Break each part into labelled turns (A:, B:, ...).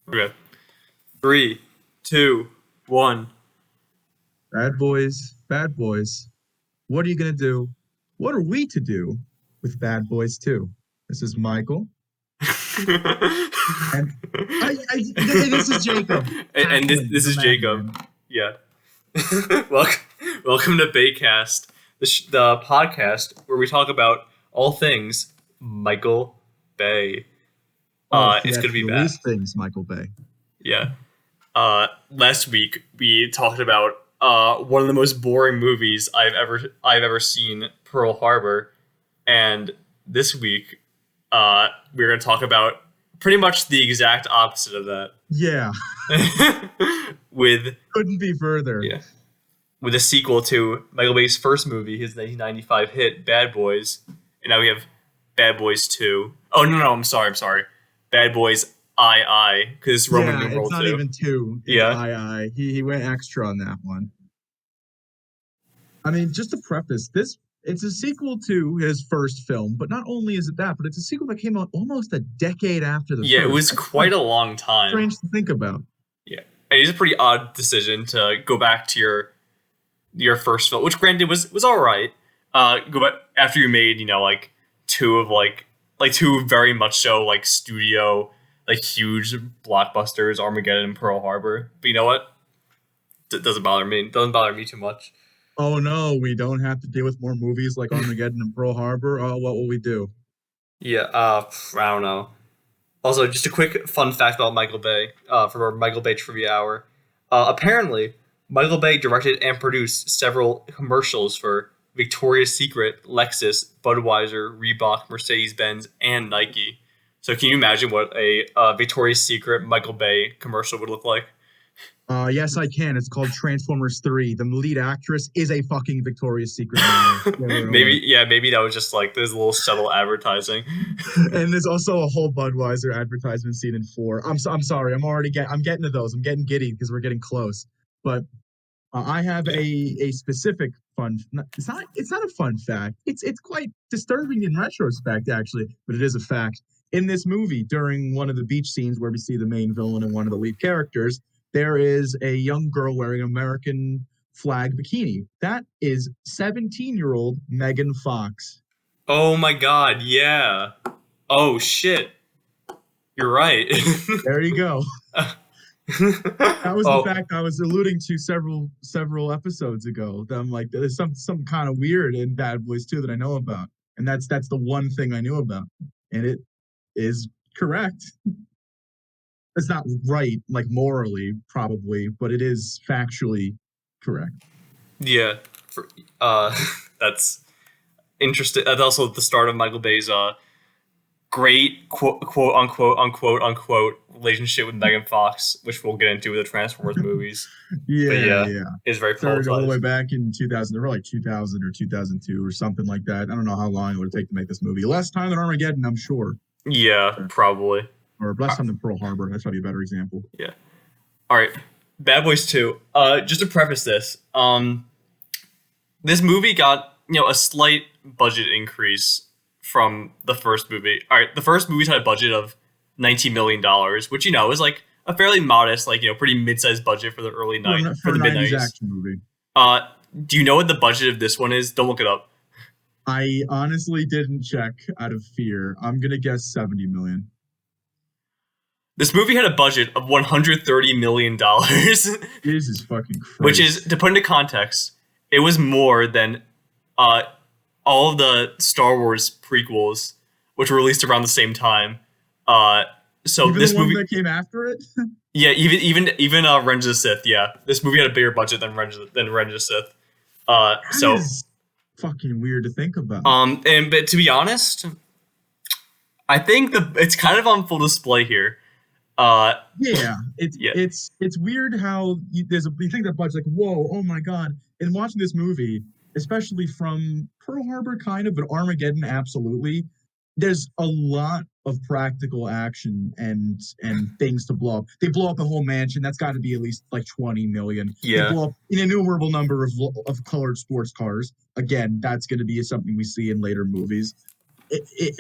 A: Okay. 3, 2, 1.
B: Bad boys, bad boys. What are you gonna do? What are we to do with Bad Boys 2? This is Michael, and this is Jacob.
A: and this,
B: Tackling
A: this
B: the
A: is Jacob.
B: madman.
A: Yeah. welcome to Baycast, the podcast where we talk about all things Michael Bay. It's gonna be bad.
B: Release things, Michael Bay.
A: Yeah. Last week we talked about one of the most boring movies I've ever seen, Pearl Harbor, and this week we're going to talk about pretty much the exact opposite of that.
B: Yeah.
A: With
B: couldn't be further.
A: Yeah. With a sequel to Michael Bay's first movie, his 1995 hit Bad Boys, and now we have Bad Boys 2. Oh no, I'm sorry. Bad Boys I, because it's Roman numeral 2.
B: It's not even 2. It's
A: yeah.
B: I. He went extra on that one. I mean, just to preface, it's a sequel to his first film, but not only is it that, but it's a sequel that came out almost a decade after the first.
A: Yeah, it was quite a long time.
B: Strange to think about.
A: Yeah. And it's a pretty odd decision to go back to your first film, which granted was all right. Go back after you made, two very much so studio, huge blockbusters, Armageddon and Pearl Harbor. But you know what? It doesn't bother me. It doesn't bother me too much.
B: Oh no, we don't have to deal with more movies like Armageddon and Pearl Harbor. Oh, what will we do?
A: Yeah, I don't know. Also, just a quick fun fact about Michael Bay, for our Michael Bay Trivia Hour. Apparently, Michael Bay directed and produced several commercials for Victoria's Secret, Lexus, Budweiser, Reebok, Mercedes-Benz, and Nike. So can you imagine what a Victoria's Secret Michael Bay commercial would look like?
B: Yes, I can. It's called Transformers 3. The lead actress is a fucking Victoria's Secret model.
A: maybe that was just this little subtle advertising.
B: And there's also a whole Budweiser advertisement scene in 4. I'm sorry. I'm getting to those. I'm getting giddy because we're getting close. But I have a specific fun. It's not a fun fact. It's quite disturbing in retrospect, actually, but it is a fact. In this movie, during one of the beach scenes where we see the main villain and one of the lead characters, there is a young girl wearing an American flag bikini. That is 17-year-old Megan Fox.
A: Oh my God, yeah. Oh shit. You're right.
B: There you go. That was the fact I was alluding to several episodes ago. That I'm like, there's some kind of weird in Bad Boys 2 that I know about. And that's the one thing I knew about. And it is correct. It's not right, morally, probably, but it is factually correct.
A: Yeah. That's interesting. That's also the start of Michael Bay's great quote unquote relationship with Megan Fox, which we'll get into with the Transformers movies.
B: Yeah.
A: It's very
B: started all the way back in 2000. They were 2000 or 2002 or something like that. I don't know how long it would take to make this movie. Less time than Armageddon, I'm sure.
A: Yeah, probably.
B: Or less time than Pearl Harbor. That's probably a better example.
A: Yeah. All right. Bad Boys 2. Just to preface this, this movie got a slight budget increase from the first movie. All right, the first movie had a budget of $19 million, which is a fairly modest, pretty mid-sized budget for the early
B: for the mid-90s action movie.
A: Do you know what the budget of this one is? Don't look it up.
B: I honestly didn't check out of fear. I'm gonna guess 70 million.
A: This movie had a budget of $130 million.
B: Jesus fucking Christ.
A: Which is, to put into context, it was more than all of the Star Wars prequels, which were released around the same time. So
B: even
A: this
B: the one
A: movie
B: that came after it.
A: Yeah, even Revenge of the Sith. Yeah, this movie had a bigger budget than Revenge of the Sith. So
B: is fucking weird to think about.
A: But to be honest, I think it's kind of on full display here.
B: It's weird how you think that budget's whoa, oh my God. And watching this movie, especially from Pearl Harbor kind of, but Armageddon absolutely, there's a lot of practical action and things to blow up. They blow up the whole mansion. That's got to be at least 20 million.
A: Yeah.
B: They blow up an innumerable number of colored sports cars. Again, that's going to be something we see in later movies.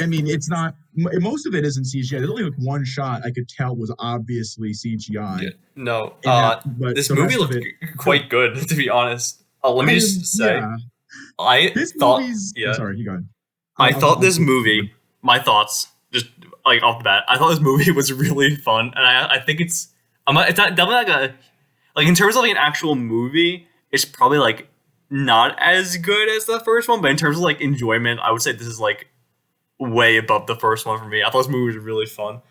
B: I mean, it's not. Most of it isn't CGI. There's only like one shot I could tell was obviously
A: Yeah,
B: CGI,
A: no.
B: and that, but
A: This
B: the
A: movie
B: rest of
A: looked
B: it good.
A: quite good, to be honest. Let me just say,
B: Yeah.
A: I
B: This
A: thought,
B: movie's. Oh,
A: yeah,
B: sorry, you go ahead.
A: I thought
B: I'll
A: this
B: flip forward.
A: movie. My thoughts, just like off the bat, I thought this movie was really fun, and I think it's. I'm not, it's not definitely like a like in terms of like an actual movie, it's probably like not as good as the first one, but in terms of like enjoyment, I would say this is like way above the first one for me. I thought this movie was really fun.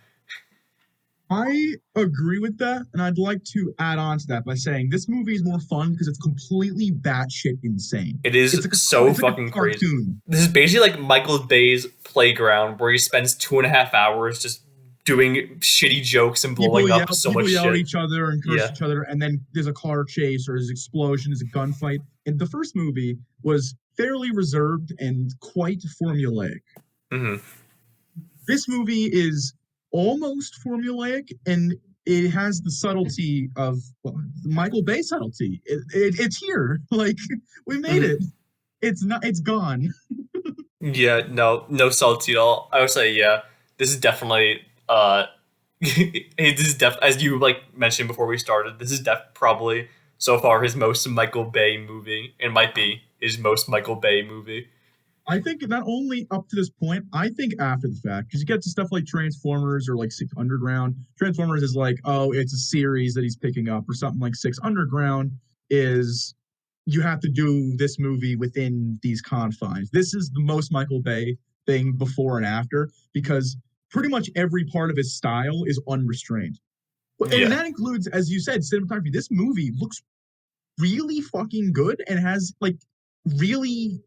B: I agree with that, and I'd like to add on to that by saying this movie is more fun because it's completely batshit insane.
A: It is so
B: It's like
A: fucking
B: a
A: crazy.
B: cartoon.
A: This is basically like Michael Bay's playground where he spends 2.5 hours just doing shitty jokes and blowing up so much
B: People yell at
A: shit.
B: each other and curse
A: Yeah.
B: each other, and then there's a car chase or there's an explosion, there's a gunfight. And the first movie was fairly reserved and quite formulaic.
A: Hmm.
B: This movie is almost formulaic, and it has the subtlety of, well, Michael Bay subtlety. It's here. Like, we made
A: Hmm.
B: it. It's not. It's gone.
A: Yeah. No. No salty at all. I would say yeah. This is definitely this is as you like mentioned before we started. This is probably so far his most Michael Bay movie, and might be his most Michael Bay movie.
B: I think not only up to this point, I think after the fact, because you get to stuff like Transformers or like Six Underground. Transformers is like, oh, it's a series that he's picking up, or something like Six Underground is you have to do this movie within these confines. This is the most Michael Bay thing before and after, because pretty much every part of his style is unrestrained. And
A: Yeah.
B: that includes, as you said, cinematography. This movie looks really fucking good and has like really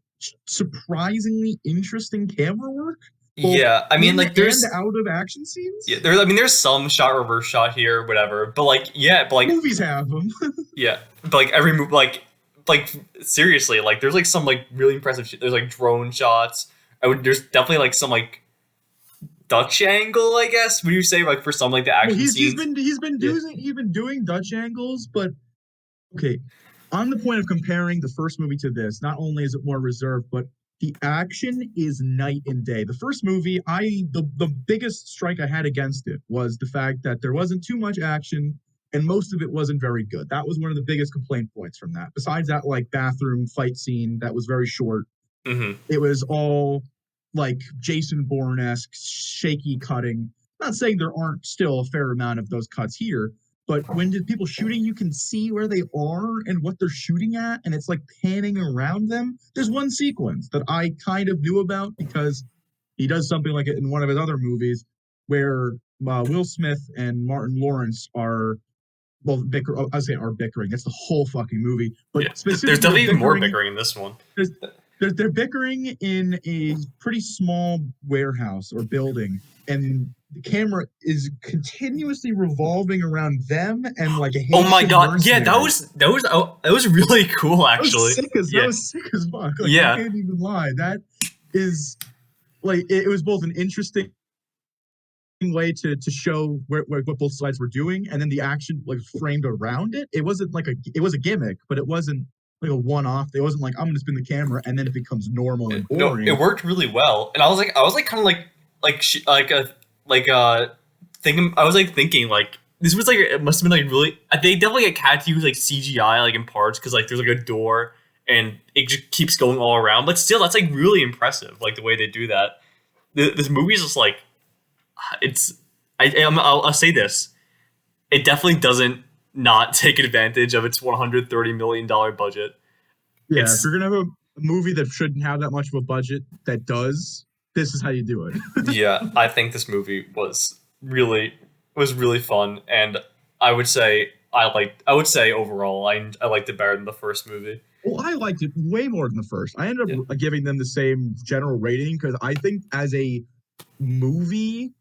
B: surprisingly interesting camera work, both
A: Yeah. I mean,
B: in
A: like
B: and
A: there's
B: out of action
A: yeah,
B: scenes.
A: there. I mean, there's some shot reverse shot here, whatever. But like, yeah, but like,
B: Movies have them.
A: yeah, but like every move, like seriously, like there's like some like really impressive shit. There's like drone shots. There's definitely like some like Dutch angle, I guess. Would you say like for some like the
B: Well,
A: action scenes? Yeah.
B: he's been doing Dutch angles, but okay. On the point of comparing the first movie to this, not only is it more reserved, but the action is night and day. The first movie, the biggest strike I had against it was the fact that there wasn't too much action and most of it wasn't very good. That was one of the biggest complaint points from that. Besides that, like bathroom fight scene that was very short,
A: Mm-hmm.
B: it was all like Jason Bourne-esque shaky cutting. Not saying there aren't still a fair amount of those cuts here, but when the people shooting, you can see where they are and what they're shooting at, and it's like panning around them. There's one sequence that I kind of knew about because he does something like it in one of his other movies where Will Smith and Martin Lawrence are, well, I say are bickering. That's the whole fucking movie, but
A: Yeah. There's
B: specifically they're
A: definitely even more
B: bickering.
A: bickering in this one.
B: There's they're bickering in a pretty small warehouse or building, and the camera is continuously revolving around them and like a
A: Oh my
B: Haitian
A: god, yeah,
B: mercenary.
A: that was really cool actually.
B: That
A: Yeah.
B: was sick as fuck. Like, I
A: Yeah.
B: can't even lie. That is like it was both an interesting way to show what both sides were doing, and then the action like framed around it. It wasn't like it was a gimmick, but it wasn't like a one-off. It wasn't like I'm gonna spin the camera and then it becomes normal and
A: No, it
B: boring.
A: worked really well, and I was like kind of like thinking. I was like thinking like this was like it must have been like really. They definitely like had to use like CGI like in parts because like there's like a door and it just keeps going all around. But still, that's like really impressive. Like the way they do that. This movie is just like it's. I'll say this. It definitely doesn't not take advantage of its $130 million budget.
B: Yeah, if
A: It's
B: you're gonna have a movie that shouldn't have that much of a budget that does, this is how you do it.
A: yeah, I think this movie was really fun, and I would say overall I liked it better than the first movie.
B: Well, I liked it way more than the first. I ended
A: Yeah.
B: up giving them the same general rating because I think as a movie,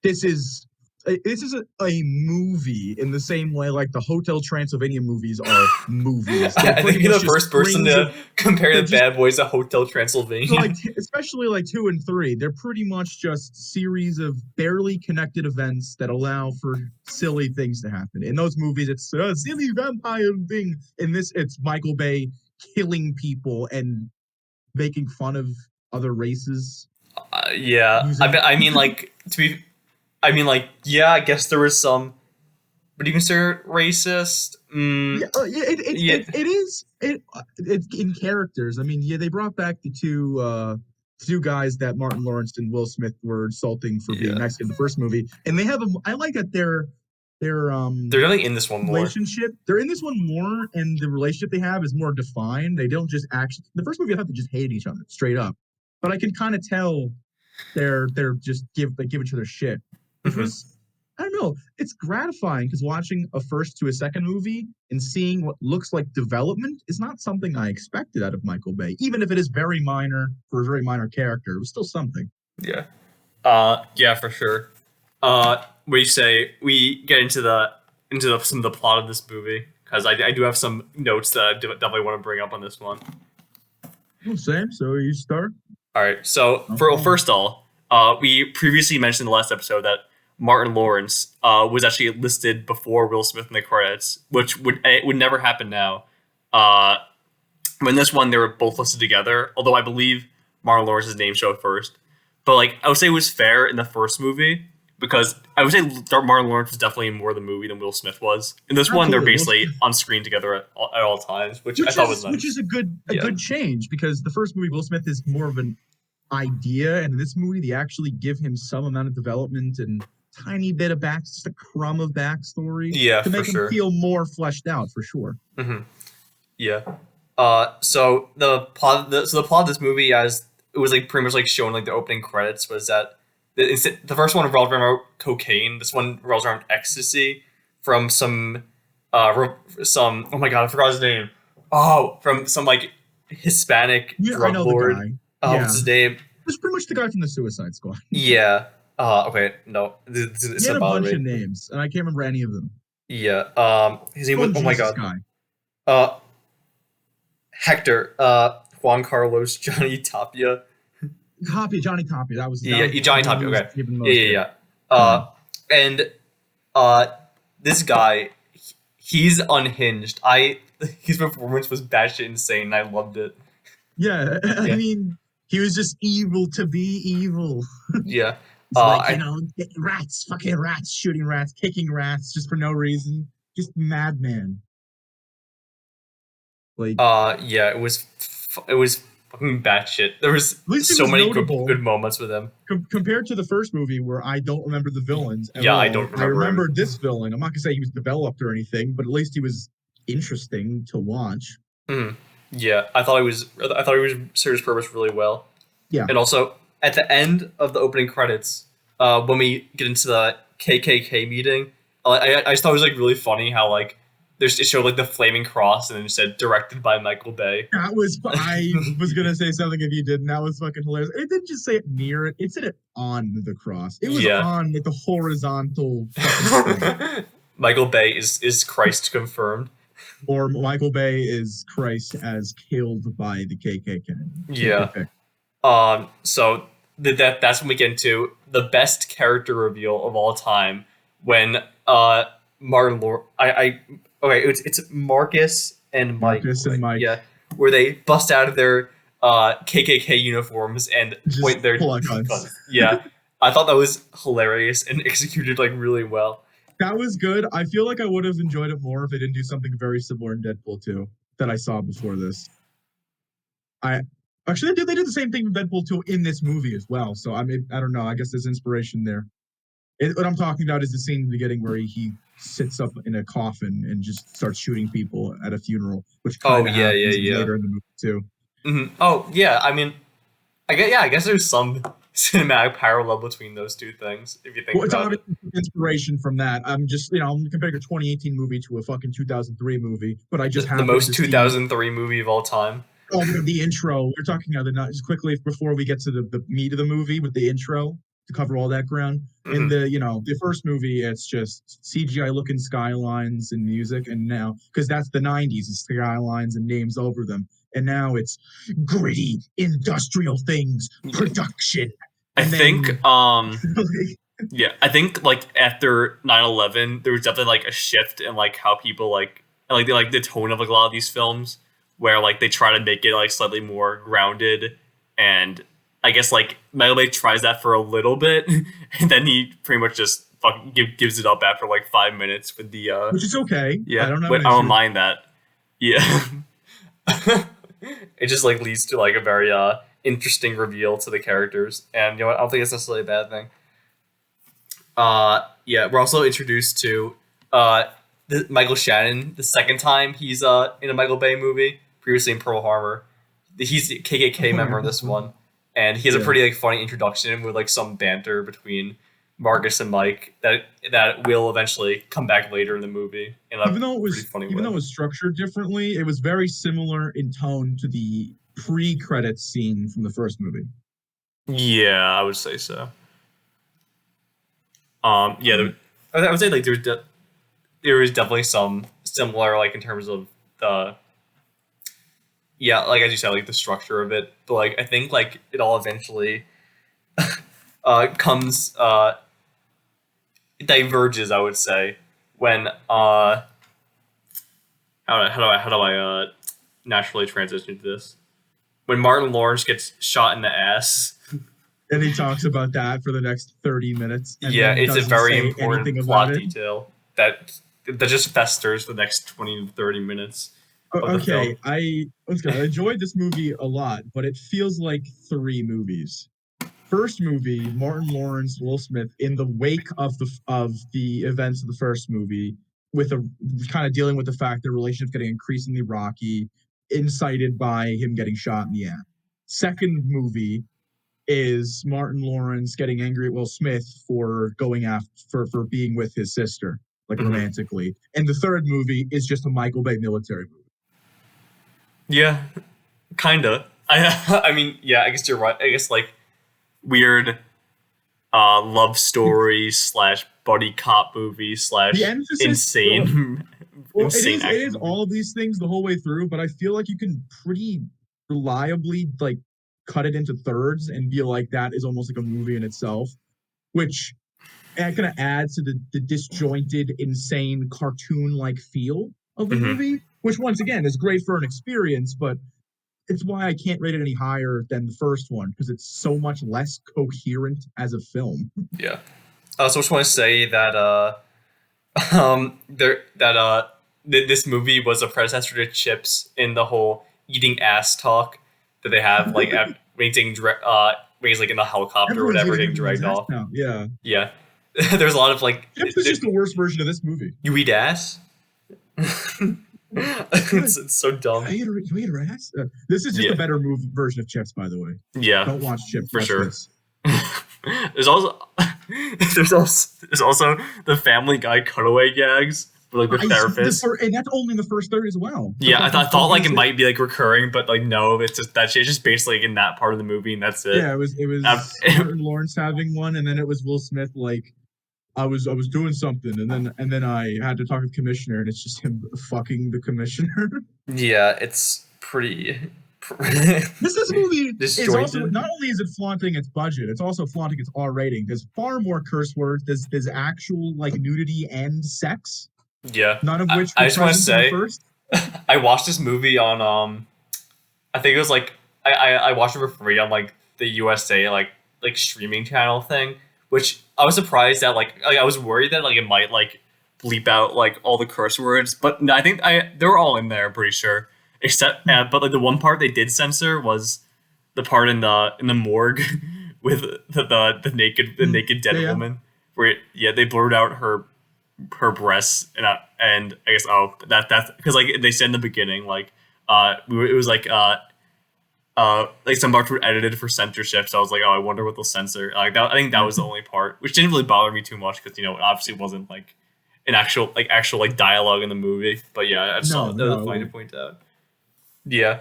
B: this is a movie in the same way like the Hotel Transylvania movies are movies. They're
A: I
B: pretty
A: think you're
B: much
A: the
B: just
A: first person
B: strings of
A: to compare
B: they're
A: the
B: just
A: Bad Boys to Hotel
B: so
A: Transylvania.
B: like especially like 2 and 3, they're pretty much just series of barely connected events that allow for silly things to happen. In those movies, it's a silly vampire thing. In this, it's Michael Bay killing people and making fun of other races.
A: Yeah.
B: using.
A: I mean, like to be. I mean, like, yeah. I guess there was some. But you consider it racist?
B: Yeah,
A: Yeah.
B: it is it's in characters. I mean, yeah, they brought back the two guys that Martin Lawrence and Will Smith were insulting for being
A: Yeah.
B: Mexican in the first movie, and they have a. I like that their
A: They're definitely in this one more.
B: relationship. They're in this one more, and the relationship they have is more defined. They don't just actually. The first movie, I thought they just hated each other straight up, but I can kind of tell they're just give each other shit, which
A: Hmm.
B: was I don't know. It's gratifying because watching a first to a second movie and seeing what looks like development is not something I expected out of Michael Bay. Even if it is very minor for a very minor character, it was still something.
A: Yeah. Yeah, for sure. We say we get some of the plot of this movie because I do have some notes that I definitely want to bring up on this one.
B: Well, same. So you start.
A: All right. So
B: Okay.
A: first of all, we previously mentioned in the last episode that Martin Lawrence was actually listed before Will Smith in the credits, which would never happen now. Uh, in this one, they were both listed together, although I believe Martin Lawrence's name showed first. But like, I would say it was fair in the first movie because I would say Martin Lawrence was definitely in more of the movie than Will Smith was. In this one, they're
B: Absolutely.
A: basically on screen together at all times, which I thought was
B: Which is
A: nice.
B: a
A: Yeah,
B: good change because the first movie Will Smith is more of an idea, and in this movie they actually give him some amount of development and tiny bit of just a crumb of backstory
A: yeah,
B: to
A: for
B: make him
A: sure.
B: feel more fleshed out for sure.
A: Hmm. Yeah. So the plot of this movie, as it was like pretty much like showing like the opening credits, was that the first one revolved around cocaine. This one revolves around ecstasy from some oh my god, I forgot his name. Oh, from some like Hispanic
B: Yeah, I
A: drug
B: know the
A: lord.
B: guy.
A: What's
B: Yeah,
A: his name?
B: it's pretty much the guy from the Suicide Squad.
A: Yeah. Okay. No, this
B: He had
A: doesn't
B: a
A: bother
B: bunch
A: me.
B: of names, and I can't remember any of them.
A: Yeah. His name was.
B: Oh
A: Oh my
B: Jesus
A: god.
B: guy.
A: Uh, Hector. Juan Carlos Johnny Tapia.
B: Johnny Copy.
A: Yeah,
B: That was
A: Johnny
B: the one
A: Tapia.
B: who was
A: Okay.
B: given
A: Yeah,
B: most
A: yeah,
B: shit.
A: yeah.
B: Fine.
A: And uh, this guy, he's unhinged. His performance was batshit insane. And I loved it.
B: Yeah, I
A: Yeah,
B: mean, he was just evil to be evil.
A: yeah.
B: It's like,
A: I
B: rats, fucking rats, shooting rats, kicking rats just for no reason. Just madman. Like,
A: yeah. It was fucking batshit. There was
B: at least it
A: so
B: was
A: many
B: notable
A: good moments with him.
B: compared to the first movie where I don't remember the villains at
A: Yeah, I
B: all.
A: don't
B: I
A: remember him.
B: remembered this villain. I'm not gonna say he was developed or anything, but at least he was interesting to watch.
A: Mhm. Yeah, I thought he was served his purpose really well.
B: Yeah.
A: And also at the end of the opening credits, when we get into the KKK meeting, I just thought it was like really funny how like it showed like the flaming cross and then it said directed by Michael Bay.
B: I was gonna say something if you didn't. That was fucking hilarious. It didn't just say it near it; it said it on the cross. It was
A: Yeah.
B: on like the horizontal fucking thing.
A: Michael Bay is Christ confirmed.
B: Or Michael Bay is Christ as killed by the KKK.
A: Yeah.
B: KKK.
A: So that's when we get into the best character reveal of all time when Martin Lord I okay it's Marcus and Mike,
B: Marcus and Mike
A: yeah, where they bust out of their KKK uniforms and
B: just
A: point their
B: pull out guns.
A: guns. Yeah, I thought that was hilarious and executed like really well.
B: That was good. I feel like I would have enjoyed it more if they didn't do something very similar in Deadpool 2 that I saw before this. I actually they did the same thing with Deadpool 2 in this movie as well. So I mean, I don't know. I guess there's inspiration there. What I'm talking about is the scene in the beginning where he sits up in a coffin and just starts shooting people at a funeral, which
A: Oh
B: kind of
A: yeah,
B: happens
A: yeah.
B: later in the movie too.
A: Oh yeah, I mean, I guess there's some cinematic parallel between those two things if you think
B: Well, it's
A: about it.
B: obviously inspiration from that. I'm just, I'm comparing a 2018 movie to a fucking 2003 movie, but I just
A: The
B: happened
A: most
B: to see
A: 2003 movie of all time.
B: the intro. We're talking about just quickly before we get to the meat of the movie with the intro to cover all that ground. In
A: Hmm.
B: the first movie, it's just CGI looking skylines and music, and now because that's the 90s, it's skylines and names over them, and now it's gritty industrial things,
A: Yeah.
B: production,
A: I
B: and then
A: think yeah, I think like after 9/11 there was definitely like a shift in like how people like the tone of like a lot of these films where like they try to make it like slightly more grounded and I guess like Michael Bay tries that for a little bit, and then he pretty much just fucking gives it up after like 5 minutes with the
B: which is okay. I
A: yeah.
B: don't have
A: But
B: an
A: I don't
B: issue.
A: mind that. Yeah. It just like leads to like a very interesting reveal to the characters, and you know what? I don't think it's necessarily a bad thing. Yeah, we're also introduced to Michael Shannon the second time he's in a Michael Bay movie. Previously in Pearl Harbor, he's a KKK member in this one, and he has a
B: Yeah.
A: pretty like funny introduction with like some banter between Marcus and Mike that will eventually come back later in the movie in a pretty funny
B: Even though
A: way.
B: it was structured differently, it was very similar in tone to the pre-credits scene from the first movie.
A: Yeah, I would say so. Yeah, I would say like there is definitely some similar like in terms of the yeah like as you said like the structure of it, but like I think like it all eventually comes diverges, I would say, when how do I naturally transition to this, when Martin Lawrence gets shot in the ass.
B: And he talks about that for the next 30 minutes and
A: Yeah,
B: then
A: it's a
B: doesn't
A: very
B: say anything
A: important
B: about
A: plot
B: it.
A: detail that just festers the next 20 to 30 minutes of the film.
B: Okay, I enjoyed this movie a lot, but it feels like three movies. First movie, Martin Lawrence, Will Smith, in the wake of the events of the first movie, with a kind of dealing with the fact the relationship's getting increasingly rocky, incited by him getting shot in the ass. Second movie is Martin Lawrence getting angry at Will Smith for going after for being with his sister, like
A: Hmm.
B: romantically. And the third movie is just a Michael Bay military movie.
A: Yeah, kinda. I mean, yeah, I guess you're right. I guess like weird love story slash buddy cop movie
B: The
A: slash
B: emphasis,
A: insane
B: well,
A: insane
B: it
A: action
B: is
A: movie.
B: all of these things the whole way through, but I feel like you can pretty reliably like cut it into thirds and be like that is almost like a movie in itself, which kind of adds to the disjointed, insane cartoon-like feel of the
A: Hmm.
B: movie, which once again is great for an experience, but it's why I can't rate it any higher than the first one because it's so much less coherent as a film.
A: Yeah. I also just want to say that there that this movie was a predecessor to Chips in the whole eating ass talk that they have like at when he's getting when he's like in the helicopter or
B: Everyone's
A: where
B: eating
A: getting
B: everyone's
A: dragged
B: ass
A: off.
B: now. Yeah.
A: Yeah. There's a lot of like
B: Chips is just the worst version of this movie.
A: you eat ass.
B: What?
A: It's so dumb.
B: You ate her ass? This is just a
A: Yeah,
B: better version of Chips, by the way.
A: yeah,
B: Don't watch Chips.
A: for
B: Watch
A: sure.
B: this.
A: there's also there's also the Family Guy cutaway gags with like the therapist.
B: And that's only in the first third as well. The
A: Yeah,
B: fucking
A: I thought like it
B: funniest.
A: might be like recurring, but like no, it's just that shit. It's just basically like, in that part of the movie, and that's it.
B: Yeah, it
A: Um,
B: was Martin Lawrence having one, and then it was Will Smith like I was doing something, and then I had to talk to the commissioner, and it's just him fucking the commissioner.
A: yeah, it's pretty
B: This movie is also
A: disjointed.
B: not only is it flaunting its budget, it's also flaunting its R rating. There's far more curse words. There's actual like nudity and sex,
A: Yeah,
B: none of which
A: I
B: were
A: just want to
B: present in the
A: say
B: first.
A: I watched this movie on I think it was like I watched it for free on like the USA like streaming channel thing, which I was surprised that like I was worried that like it might like bleep out like all the curse words, but no, I think they were all in there. I'm pretty sure, except but like the one part they did censor was the part in the morgue with the naked dead
B: Yeah, yeah.
A: woman where yeah they blurred out her breasts and I guess that's because like they said in the beginning like it was like some parts were edited for censorship, so I was like, oh, I wonder what they'll censor. Like that, I think that was the only part, which didn't really bother me too much because it obviously wasn't like an actual like dialogue in the movie. But yeah, I just
B: No,
A: thought that was funny to point out. Yeah.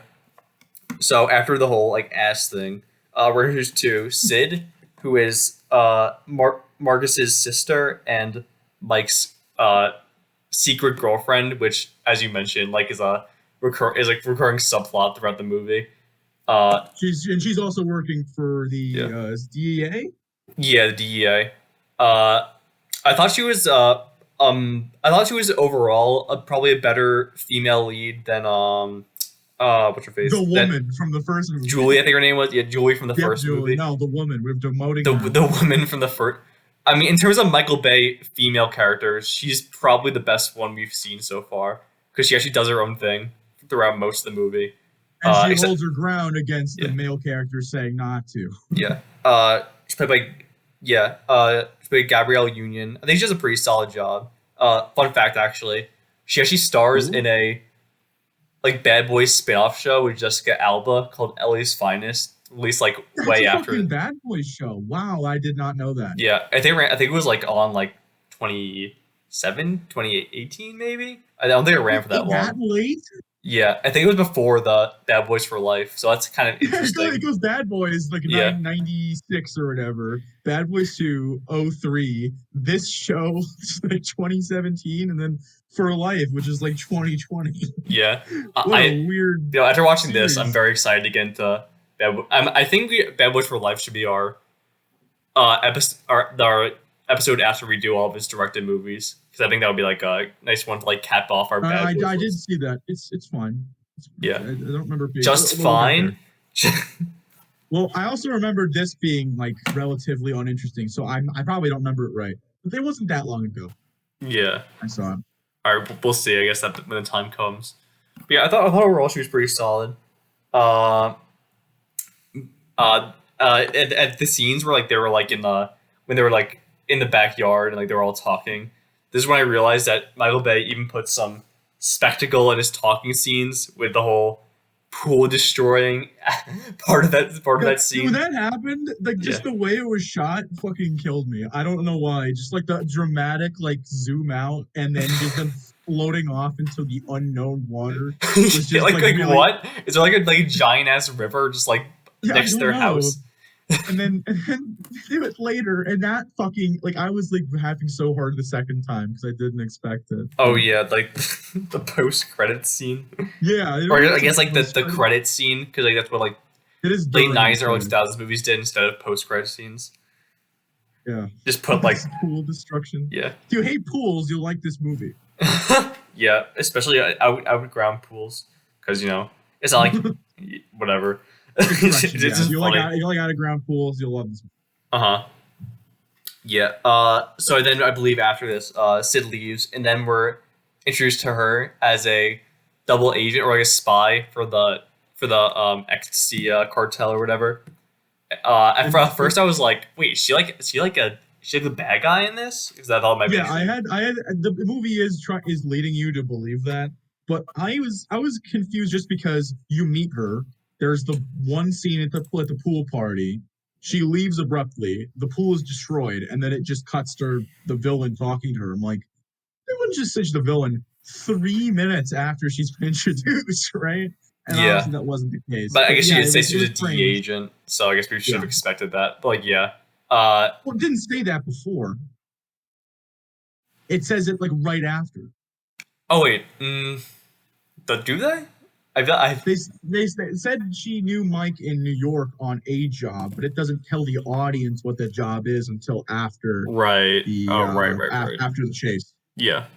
A: So after the whole like ass thing, we're introduced to Sid, who is Marcus's sister and Mike's secret girlfriend, which, as you mentioned, like is a recurring subplot throughout the movie. Uh,
B: she's also working for the
A: yeah,
B: DEA.
A: yeah, the DEA. Uh, I thought she was I thought she was overall probably a better female lead than what's her
B: The
A: face? That
B: woman from the first movie.
A: Julie, I think her name was. Yeah, Julie from the
B: Yep,
A: first
B: Julie.
A: movie.
B: No, the woman. We're demoting her.
A: The woman from the first. I mean, in terms of Michael Bay female characters, she's probably the best one we've seen so far because she actually does her own thing throughout most of the movie.
B: And she
A: Except
B: holds her ground against the
A: yeah,
B: male character saying not to.
A: yeah. She's played by she's played by Gabrielle Union. I think she does a pretty solid job. Fun fact actually, she actually stars
B: Ooh.
A: in a like Bad Boys spin-off show with Jessica Alba called Ellie's Finest, released like
B: That's
A: way
B: a
A: after.
B: fucking Bad Boys show. Wow, I did not know that.
A: Yeah, I think it was like on like 2018 maybe. I don't think it ran for that
B: That
A: long.
B: late?
A: Yeah, I think it was before the Bad Boys for Life, so that's kind of
B: It
A: interesting.
B: goes Bad Boys like
A: Yeah,
B: 996 or whatever. Bad Boys 2, 03. This show is like 2017, and then For Life, which is like 2020.
A: yeah.
B: What a
A: I
B: weird
A: after watching this, I'm
B: series.
A: very excited to get into I think Bad Boys for Life should be our our episode after we do all of his directed movies because I think that would be like a nice one to like cap off our Bad Boys
B: I did
A: list.
B: see that. It's fine.
A: Yeah,
B: I don't remember it being.
A: just
B: We'll get there.
A: fine.
B: Well, I also remember this being like relatively uninteresting, so I probably don't remember it right. But it wasn't that long ago.
A: Yeah.
B: I saw it.
A: All right, we'll see. I guess that when the time comes. But yeah, I thought overall she was pretty solid. Uh, at the scenes where like they were like in the when they were like in the backyard and like they were all talking. This is when I realized that Michael Bay even put some spectacle in his talking scenes with the whole pool destroying part of that
B: When
A: scene.
B: that happened, like
A: Yeah.
B: just the way it was shot fucking killed me. I don't know why. Just like the dramatic like zoom out and then just them floating off into the unknown water was just like
A: like
B: really,
A: what? Is there like a giant ass river just like
B: yeah, I
A: next to
B: don't
A: their
B: know.
A: house?
B: And then they do it later, and that fucking like I was like laughing so hard the second time because I didn't expect it.
A: Oh
B: But
A: yeah, like the post credit scene,
B: yeah, it
A: or
B: was
A: I
B: some
A: guess like
B: post
A: the
B: credit.
A: credit scene because like that's what like
B: It is
A: late
B: during the
A: '90s or early
B: credits.
A: 2000s movies did instead of post credit scenes.
B: Yeah,
A: Just put like
B: pool destruction.
A: yeah,
B: If you hate pools, you'll like this movie.
A: yeah, especially out ground pools because you know it's not like whatever.
B: Good correction.
A: It's
B: Yeah, if
A: just funny.
B: you like out of ground pools, you'll love this.
A: Uh huh. Yeah. So then I believe after this, Sid leaves, and then we're introduced to her as a double agent or like a spy for the ecstasy cartel or whatever. At first I was like, wait, is she like the bad guy in this? Because I thought it might be
B: Yeah,
A: interesting.
B: I had the movie is leading you to believe that, but I was confused just because you meet her. There's the one scene at the pool party. She leaves abruptly. The pool is destroyed, and then it just cuts to the villain talking to her. I'm like, they wouldn't just switch the villain 3 minutes after she's been introduced, right? And
A: Yeah,
B: obviously that wasn't the case.
A: but I
B: But
A: guess she
B: yeah,
A: did say
B: it
A: she was
B: was
A: a DEA
B: framed.
A: agent, so I guess we should have
B: Yeah.
A: expected that. But like, yeah. Uh,
B: Well, it didn't say that before. It says it like right after.
A: oh wait, do they? I
B: They said she knew Mike in New York on a job, but it doesn't tell the audience what the job is until after
A: right.
B: the
A: Oh right.
B: after the chase,
A: Yeah.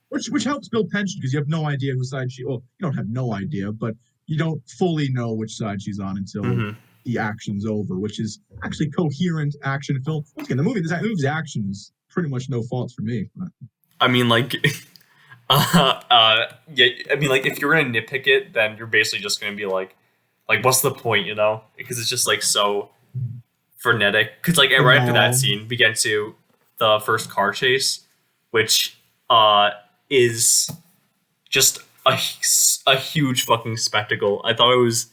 B: which helps build tension because you have no idea whose side she. Well, you don't have no idea, but you don't fully know which side she's on until
A: Hmm.
B: the action's over, which is actually coherent action film. Once again, the movie's action is pretty much no fault for me.
A: I mean, like, yeah. I mean, like, if you're gonna nitpick it, then you're basically just gonna be like, what's the point, you know? Because it's just like so frenetic. Because like right after that
B: No,
A: scene, we get to the first car chase, which is just a huge fucking spectacle. I thought it was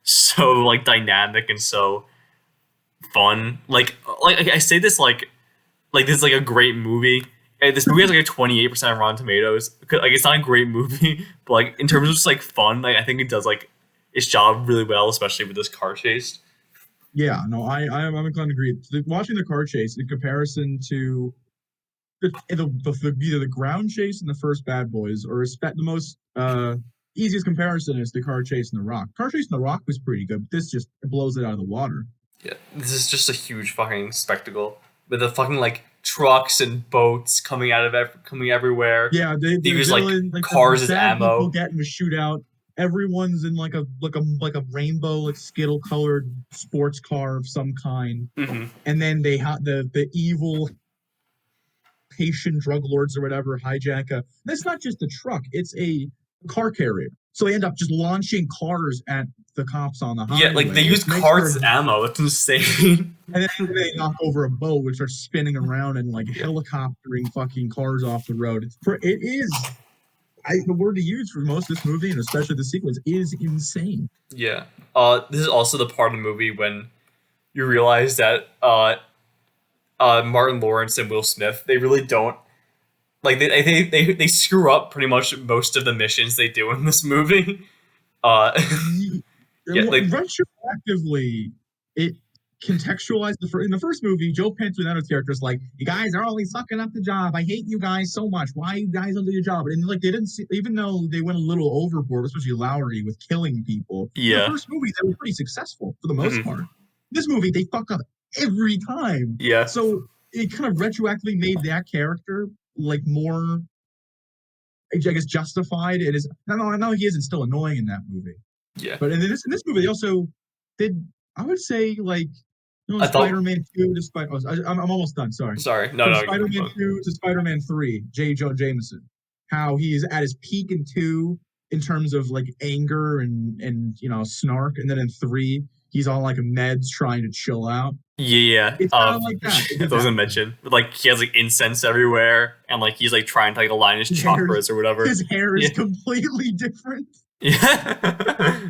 A: so like dynamic and so fun. Like I say this like this is like a great movie. And this movie has like a 28% Rotten Tomatoes. Like it's not a great movie, but like in terms of just like fun, like I think it does like its job really well, especially with this car chase.
B: yeah, no, I'm inclined to agree. Watching the car chase in comparison to either the ground chase in the first Bad Boys or the most easiest comparison is the car chase in the Rock. Car chase in the Rock was pretty good, but this just blows it out of the water.
A: Yeah, this is just a huge fucking spectacle with a fucking like trucks and boats coming coming everywhere.
B: Yeah,
A: They use
B: they're
A: like
B: in, like the
A: cars as
B: bad people
A: ammo.
B: get in a shootout. Everyone's in like a rainbow, like skittle colored sports car of some kind,
A: Hmm.
B: and then they have the evil Haitian drug lords or whatever hijack a. That's not just a truck; it's a car carrier. So they end up just launching cars at the cops on the
A: Yeah, like they
B: highway,
A: use
B: which makes
A: cars
B: for.
A: as ammo. That's insane.
B: And then they knock over a boat, which starts spinning around and like
A: Yeah.
B: helicoptering fucking cars off the road. It is the word to use for most of this movie, and especially the sequence, is insane.
A: Yeah. This is also the part of the movie when you realize that Martin Lawrence and Will Smith, they really don't like they screw up pretty much most of the missions they do in this movie. Uh, yeah, like
B: Retroactively, it contextualized in the first movie. Joe Pantoliano's character is like, "You guys are always sucking up the job. I hate you guys so much. Why you guys don't do your job?" And like they didn't see, even though they went a little overboard, especially Lowry with killing people. In the
A: yeah,
B: first movie, they were pretty successful for the most
A: mhm,
B: part. This movie, they fuck up every time.
A: yeah,
B: So it kind of retroactively made that character like more, I guess, justified. It is. I know he isn't still annoying in that movie.
A: yeah.
B: But in this movie, they also did, I would say, like,
A: I thought.
B: Spider-Man 2 to I'm almost done, sorry.
A: Sorry, no,
B: From
A: no.
B: Spider-Man 2 to Spider-Man 3, J. Jonah Jameson, how he's at his peak in 2 in terms of like anger and snark, and then in 3 he's on like meds trying to chill out.
A: Yeah,
B: It's kind of like that. They
A: I
B: did that
A: wasn't
B: with him.
A: mentioned. Like he has like incense everywhere, and like he's like trying to like align his
B: His hair,
A: chakras or whatever.
B: his hair is
A: Yeah,
B: completely different.
A: yeah,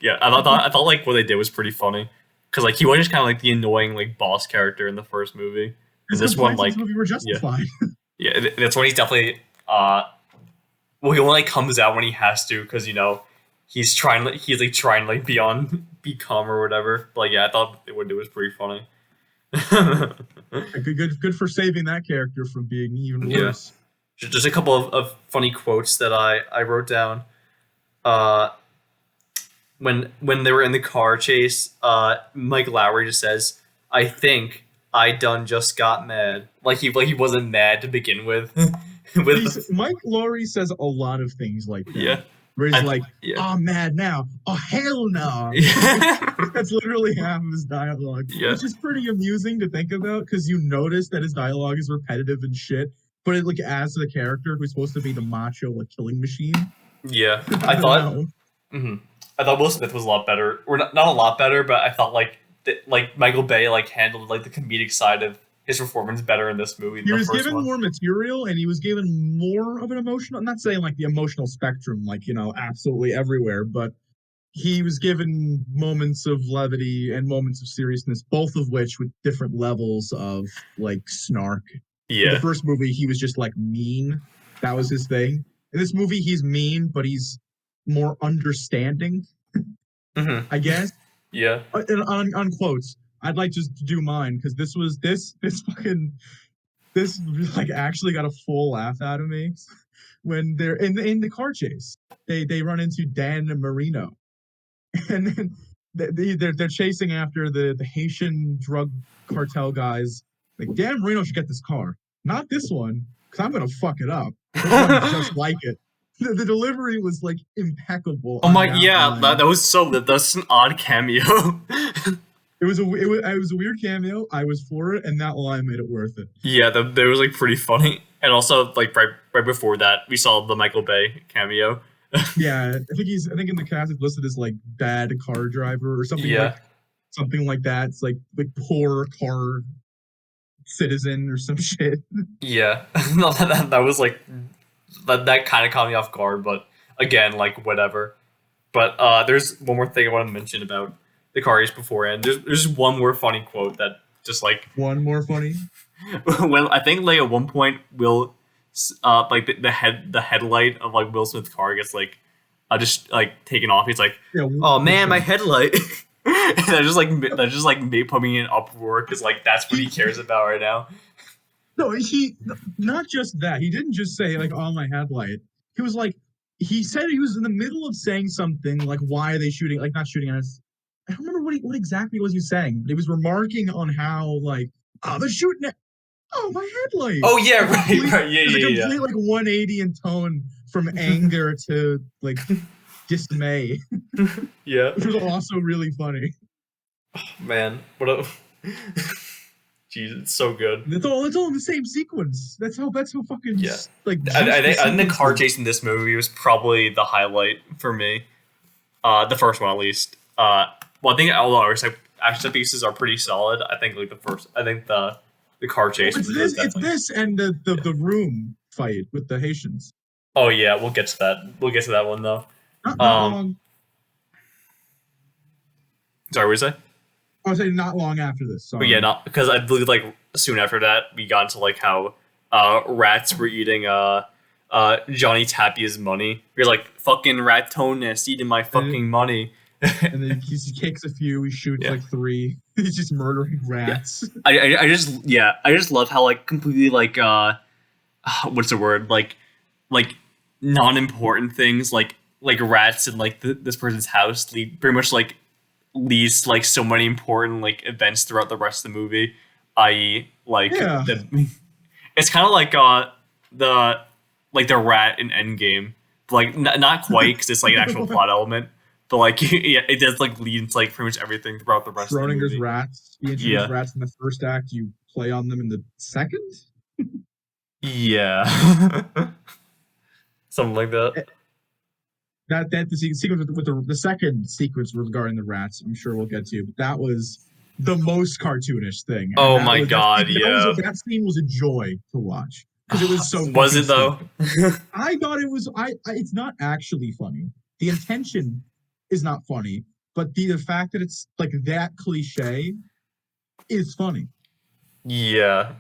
A: yeah. I thought like what they did was pretty funny because like he was just kind of like the annoying like boss character in the first movie, and
B: His
A: this one
B: complaints in this
A: like
B: movie were
A: yeah,
B: justified.
A: yeah. That's when he's definitely well he only like, comes out when he has to because he's like trying to like be calm or whatever. But like, yeah, I thought what it was pretty funny.
B: Good for saving that character from being even
A: Yeah.
B: worse.
A: Just a couple of funny quotes that I wrote down. Uh, when they were in the car chase, Mike Lowry just says, "I think I done just got mad." Like he wasn't mad to begin with.
B: Mike Laurie says a lot of things like that,
A: Yeah,
B: where he's like,
A: yeah,
B: "Oh, I'm mad now. Oh, hell no." Like,
A: yeah,
B: that's literally half of his dialogue,
A: yeah,
B: which is pretty amusing to think about because you notice that his dialogue is repetitive and shit, but it like adds to the character who's supposed to be the macho like killing machine.
A: yeah.
B: I don't know.
A: Mhm. I thought Will Smith was a lot better, or not a lot better, but I thought like Michael Bay like handled like the comedic side of his performance better in this movie than
B: He
A: the
B: was
A: first
B: given
A: one.
B: more material and he was given more of an emotional, I'm not saying like the emotional spectrum, like, absolutely everywhere, but he was given moments of levity and moments of seriousness, both of which with different levels of like snark. In the
A: Yeah.
B: first movie, he was just like mean. That was his thing. In this movie, he's mean, but he's more understanding,
A: Hmm.
B: I guess.
A: Yeah.
B: And on quotes, I'd like just to do mine because this fucking this like actually got a full laugh out of me when they're in the car chase. They run into Dan Marino, and then they're chasing after the Haitian drug cartel guys. Like, Dan Marino should get this car, not this one, because I'm gonna fuck it up. There's one just like it. The delivery was like impeccable
A: Oh
B: on
A: my,
B: that
A: yeah,
B: line.
A: that was that's an odd cameo.
B: It was a weird cameo. I was for it, and that line made it worth it.
A: Yeah, that was like pretty funny, and also like right before that, we saw the Michael Bay cameo.
B: Yeah, I think in the cast it's listed as like bad car driver or
A: Yeah,
B: something like that. It's like poor car citizen or some shit.
A: yeah. No, that was like that kind of caught me off guard, but again, like whatever. But there's one more thing I want to mention about the car race beforehand. There's one more funny quote that just like
B: One more funny.
A: when I think like at one point Will like the headlight of like Will Smith's car gets like just like taken off. He's like,
B: Yeah,
A: "Oh
B: which
A: man, my
B: one?
A: headlight." And they're just like me putting in uproar because like that's what he
B: He
A: cares about right now.
B: no, he not just that. He didn't just say like on my headlight. He was like he said he was in the middle of saying something like why are they shooting like not shooting at us. I don't remember what exactly was he saying, but he was remarking on how like they're shooting at oh, my headlight.
A: Oh yeah,
B: A complete,
A: right, yeah,
B: it's a
A: yeah,
B: complete like 180 in tone from anger to like dismay,
A: yeah. Yeah,
B: which was also really funny.
A: man, what a jeez, it's so good.
B: And it's all in the same sequence. That's how fucking
A: Yeah,
B: like
A: I
B: juiced the
A: think the
B: sequence
A: car
B: is.
A: chase in this movie was probably the highlight for me. The first one at least. Well, I think all our action set pieces are pretty solid. I think like the first, I think the car
B: Well,
A: chase
B: it's
A: was
B: this, it's
A: definitely.
B: this, and the room fight with the Haitians.
A: Oh yeah, we'll get to that. We'll get to that one though.
B: Not
A: Um,
B: long.
A: sorry, what did you say?
B: I was saying not long after this.
A: But yeah,
B: Sorry.
A: not because I believe like soon after that we got into like how rats were eating Johnny Tapia's money. You're like fucking ratoness eating my
B: And,
A: fucking money.
B: and then he kicks a few. He shoots
A: Yeah.
B: like three. He's just murdering
A: Yeah.
B: rats.
A: I just love how like completely like what's the word like non-important things like rats in like this person's house lead pretty much like leads to like so many important like events throughout the rest of the movie, i.e. like
B: Yeah.
A: the it's kind of like the rat in Endgame, but like not quite because it's like an actual plot element, but like yeah, it does like lead into like pretty much everything throughout the rest of the
B: Schrodinger's
A: movie.
B: rats. You introduce
A: Yeah,
B: rats in the first act. You play on them in the second.
A: yeah, something like that.
B: Eh, that the sequence with the second sequence regarding the rats. I'm sure we'll get to. But that was the most cartoonish thing, and
A: Oh my god, yeah.
B: that scene was a joy to watch because it was so
A: Was
B: fucking
A: it though?
B: stupid. I thought it was. It's not actually funny. The intention is not funny, but the fact that it's like that cliche is funny.
A: Yeah.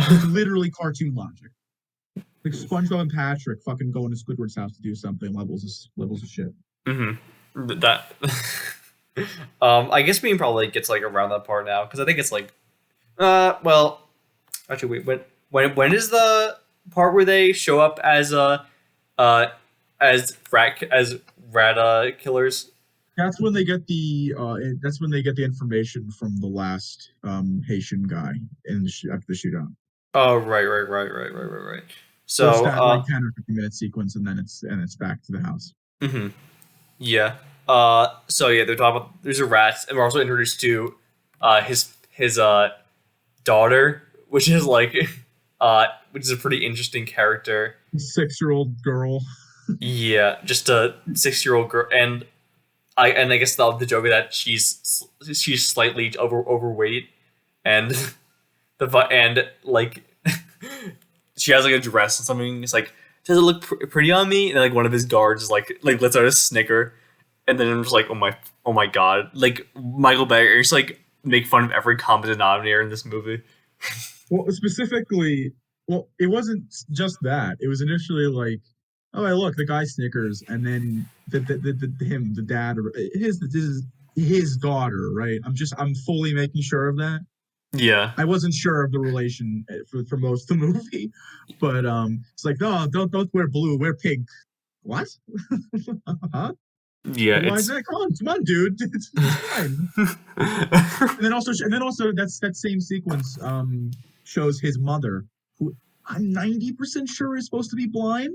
B: It's literally cartoon logic. Like SpongeBob and Patrick fucking going to Squidward's house to do something. Levels of shit.
A: That. I guess we can probably get to like around that part now because I think it's like, well, actually, wait, when is the part where they show up uh, as rat killers?
B: That's when they get the information from the last Haitian guy after the shootout.
A: Oh, right.
B: Post
A: So,
B: that like 10 or 15 minute sequence, and then it's back to the house.
A: mhm, yeah. So yeah, they're talking about there's a rat, and we're also introduced to his daughter, which is like which is a pretty interesting character.
B: 6-year-old girl.
A: Yeah, just a 6-year-old girl, and I guess the joke is that she's slightly overweight, and and like she has like a dress and something. It's like, does it look pretty on me? And like one of his guards is like lets out a snicker, and then I'm just like, oh my god, like Michael Bay, just like make fun of every common denominator in this movie.
B: Well, specifically, well, it wasn't just that. It was initially like, oh, hey, look, the guy Snickers, and then the dad, his daughter, right? I'm fully making sure of that.
A: Yeah,
B: I wasn't sure of the relation for most of the movie, but it's like, no, don't wear blue, wear pink. What? Huh?
A: yeah,
B: Why is
A: it's.
B: that? Come on, dude. It's fine. And then also that same sequence shows his mother, who I'm 90% sure is supposed to be blind.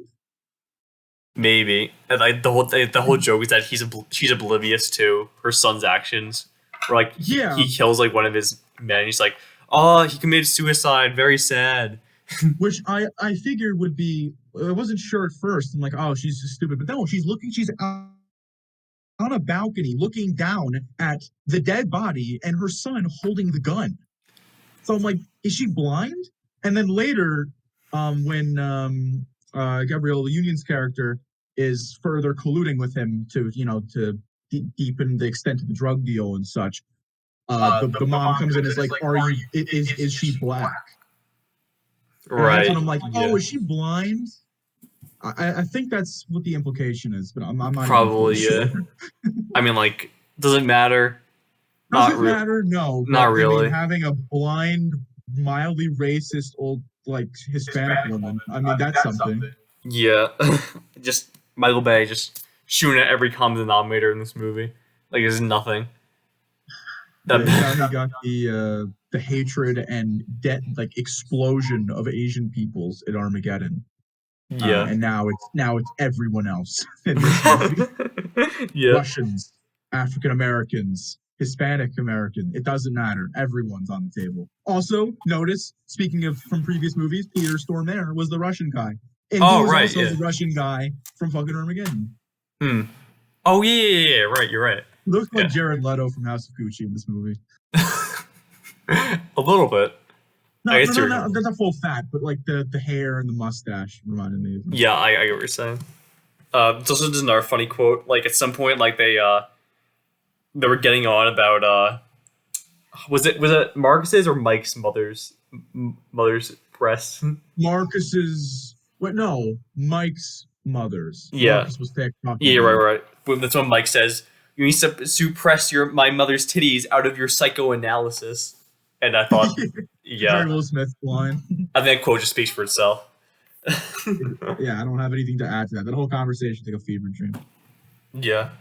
A: Maybe, and like the whole joke is that she's oblivious to her son's actions. Or like
B: Yeah,
A: he kills like one of his men. He's like, oh, he committed suicide. Very sad.
B: which I figured would be. I wasn't sure at first. I'm like, oh, she's just stupid, but no, she's on a balcony looking down at the dead body and her son holding the gun. So I'm like, is she blind? And then later, when Gabrielle Union's character is further colluding with him to deepen the extent of the drug deal and such, the mom comes in and is like, "Are you? Is she black?" And that's
A: Right.
B: when I'm like,
A: Yeah.
B: "Oh, is she blind?" I think that's what the implication is, but I'm not even fully
A: Probably.
B: sure.
A: Yeah. I mean, like, does it matter?
B: Does
A: Not
B: it
A: real.
B: matter? No,
A: Not
B: but I mean,
A: really.
B: having a blind, mildly racist old like Hispanic woman, I mean, that's something.
A: Yeah. Just Michael Bay just shooting at every common denominator in this movie. Like, there's nothing.
B: Yeah, you know,
A: That.
B: he got the hatred and like explosion of Asian peoples at Armageddon.
A: Yeah.
B: And now it's everyone else in this movie.
A: Yeah.
B: Russians, African Americans, Hispanic American. It doesn't matter. Everyone's on the table. Also, notice, speaking of from previous movies, Peter Stormare was the Russian guy. And he
A: Oh,
B: was
A: right,
B: also
A: yeah.
B: the Russian guy from fucking Armageddon.
A: Oh, yeah, right, you're right.
B: He looks like
A: Yeah.
B: Jared Leto from House of Gucci in this movie.
A: A little bit.
B: No,
A: I guess
B: no,
A: you're-
B: no, that's a full fat, but like the hair and the mustache reminded me of him.
A: Yeah, I get what you're saying. It's also just another funny quote. Like, at some point, like, they were getting on about, was it Marcus's or Mike's mother's breast?
B: Marcus's, no, Mike's mother's.
A: Yeah.
B: Marcus was talking
A: Yeah,
B: about.
A: right. That's when Mike says, "You need to suppress my mother's titties out of your psychoanalysis." And I thought, yeah,
B: Very Will Smith line.
A: I think that quote just speaks for itself.
B: Yeah, I don't have anything to add to that. That whole conversation like a fever dream.
A: Yeah.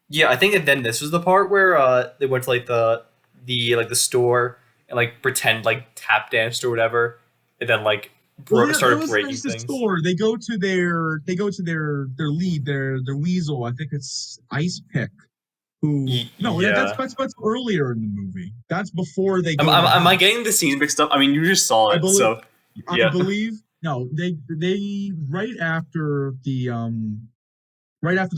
A: Yeah, I think that then this was the part where they went to like the store and like pretend like tap danced or whatever, and then like started breaking things.
B: Store. They go to their lead, their weasel. I think it's Ice Pick. That's earlier in the movie. That's before they go.
A: Am I getting the scenes mixed up? I mean, you just saw it, so yeah.
B: I believe no. They right after the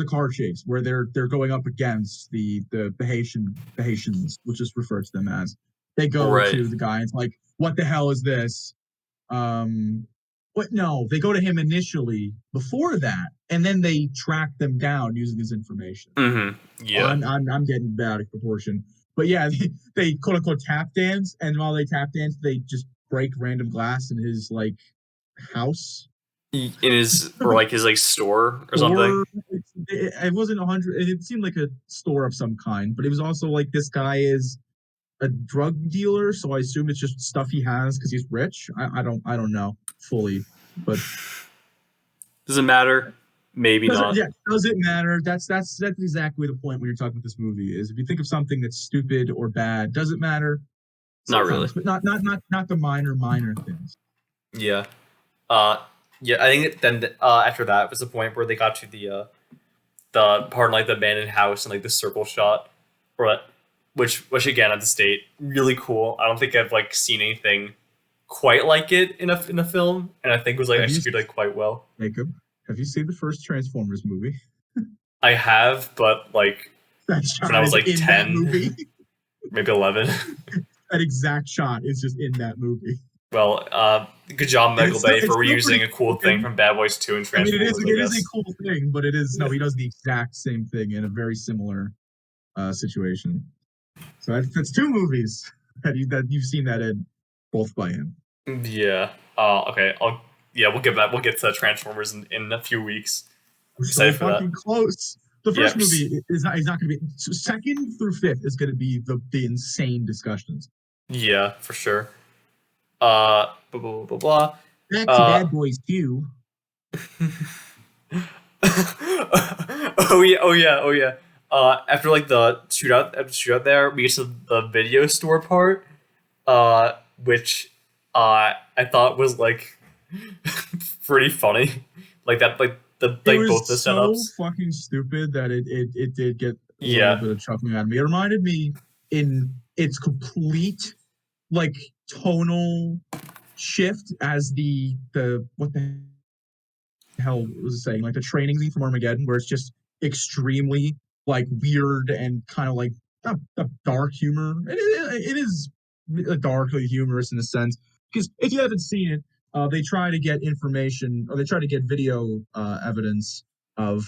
B: car chase where they're going up against the Haitians, which is referred to them as. They go to the guy and it's like, what the hell is this? No, they go to him initially before that, and then they track them down using his information.
A: Mm-hmm. Yeah,
B: I'm getting bad at proportion, but yeah, they quote unquote tap dance, and while they tap dance, they just break random glass in his like house,
A: in his his store or something.
B: It wasn't 100. It seemed like a store of some kind, but it was also like this guy is a drug dealer, so I assume it's just stuff he has because he's rich. I don't know fully, but
A: does it matter? Maybe not.
B: Yeah, does it matter? That's exactly the point when you're talking about this movie. Is if you think of something that's stupid or bad, does it matter?
A: Not really.
B: But not the minor things.
A: Yeah. Yeah. I think then after that was the point where they got to the part like the abandoned house and like the circle shot, which again at the state really cool. I don't think I've like seen anything quite like it in a film, and I think it was like executed like quite well.
B: Jacob, have you seen the first Transformers movie?
A: I have, but like when I was like 10, maybe 11.
B: That exact shot is just in that movie.
A: Well, good job, Michael Bay, for reusing a cool thing from Bad Boys 2 and Transformers.
B: I mean, it is a cool thing, but it is he does the exact same thing in a very similar situation. So that's two movies that you've seen that in, both by him.
A: Yeah. Okay. We'll get to Transformers in a few weeks.
B: We're so fucking close. The first movie is not going to be. Second through fifth is going to be the insane discussions.
A: Yeah, for sure. Blah blah blah blah.
B: Back to Bad Boys 2.
A: Oh yeah. After like the shootout there, we get to the video store part, which I thought was like pretty funny. Like that, like both the setups.
B: It was so fucking stupid that it did get a little bit of chuckling out of me. It reminded me in its complete like tonal shift as the what the hell was it saying, like the training scene from Armageddon, where it's just extremely like weird and kind of like a dark humor. It is darkly humorous in a sense, because if you haven't seen it, they try to get information, or they try to get video evidence of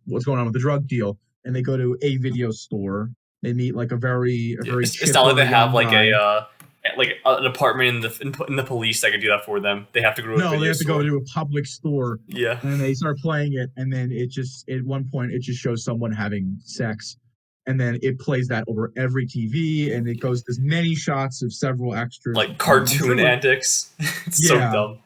B: what's going on with the drug deal, and they go to a video store. They meet like a very
A: it's not like they have like an apartment in the police that could do that for them. They have to go to a video
B: they have
A: store.
B: to go to a public store.
A: Yeah.
B: And they start playing it, and then it just at one point it just shows someone having sex, and then it plays that over every TV, and it goes as many shots of several extras,
A: like cartoon antics. It's so dumb.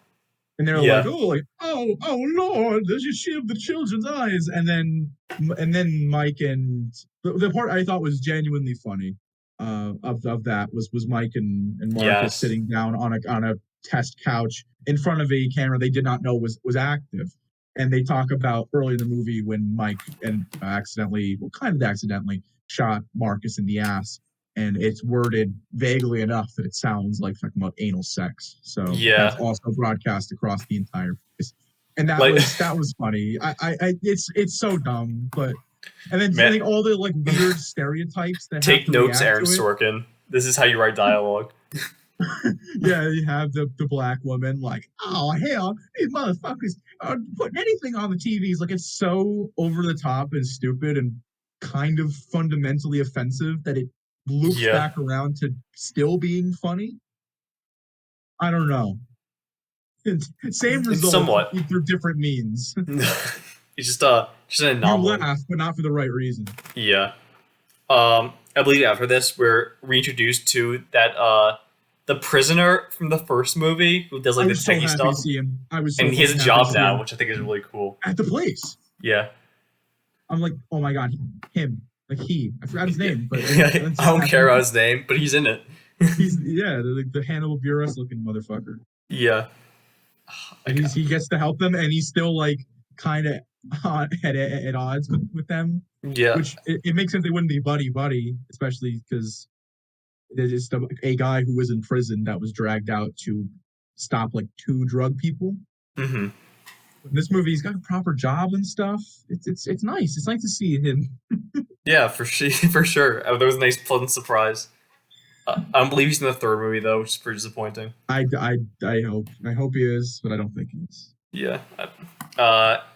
B: And they're
A: Yeah.
B: like, oh Lord, there's your shield the children's eyes. And then Mike and the part I thought was genuinely funny of that was Mike and Marcus
A: Yes.
B: sitting down on a test couch in front of a camera they did not know was active. And they talk about early in the movie when Mike and kind of accidentally shot Marcus in the ass, and it's worded vaguely enough that it sounds like talking about anal sex. So that's
A: Yeah.
B: also broadcast across the entire place. And that
A: Like,
B: was funny. It's so dumb, but and then
A: man,
B: like all the like weird stereotypes that have
A: take
B: to
A: notes,
B: react
A: Aaron
B: to it.
A: Sorkin. This is how you write dialogue.
B: Yeah, you have the black woman like, oh hell, these motherfuckers are putting anything on the TVs. Like it's so over the top and stupid and kind of fundamentally offensive that it loops
A: Yeah.
B: back around to still being funny. I don't know. Same
A: It's
B: result
A: somewhat.
B: through different means.
A: It's just an
B: You
A: anomaly.
B: laugh, but not for the right reason.
A: Yeah. I believe after this we're reintroduced to that the prisoner from the first movie who does
B: I
A: like the
B: was so
A: techie
B: happy to
A: stuff,
B: see him. I was so
A: and he has a
B: fucking happy to
A: job
B: see
A: now,
B: him
A: which I think is really cool.
B: at the place.
A: Yeah.
B: I'm like, oh my god, him, like he. I forgot his
A: Yeah.
B: name, but
A: I don't care about his name, but he's in it.
B: he's the Hannibal Buress looking motherfucker.
A: Yeah.
B: And he gets to help them, and he's still like kind of at odds with them,
A: Yeah.
B: which it makes sense they wouldn't be buddy, especially because there's just a guy who was in prison that was dragged out to stop like two drug people.
A: Mm-hmm.
B: In this movie, he's got a proper job and stuff. It's nice. It's nice to see him.
A: Yeah, for sure. For sure. That was a nice, pleasant surprise. I don't believe he's in the third movie though, which is pretty disappointing.
B: I hope he is, but I don't think he is.
A: Yeah.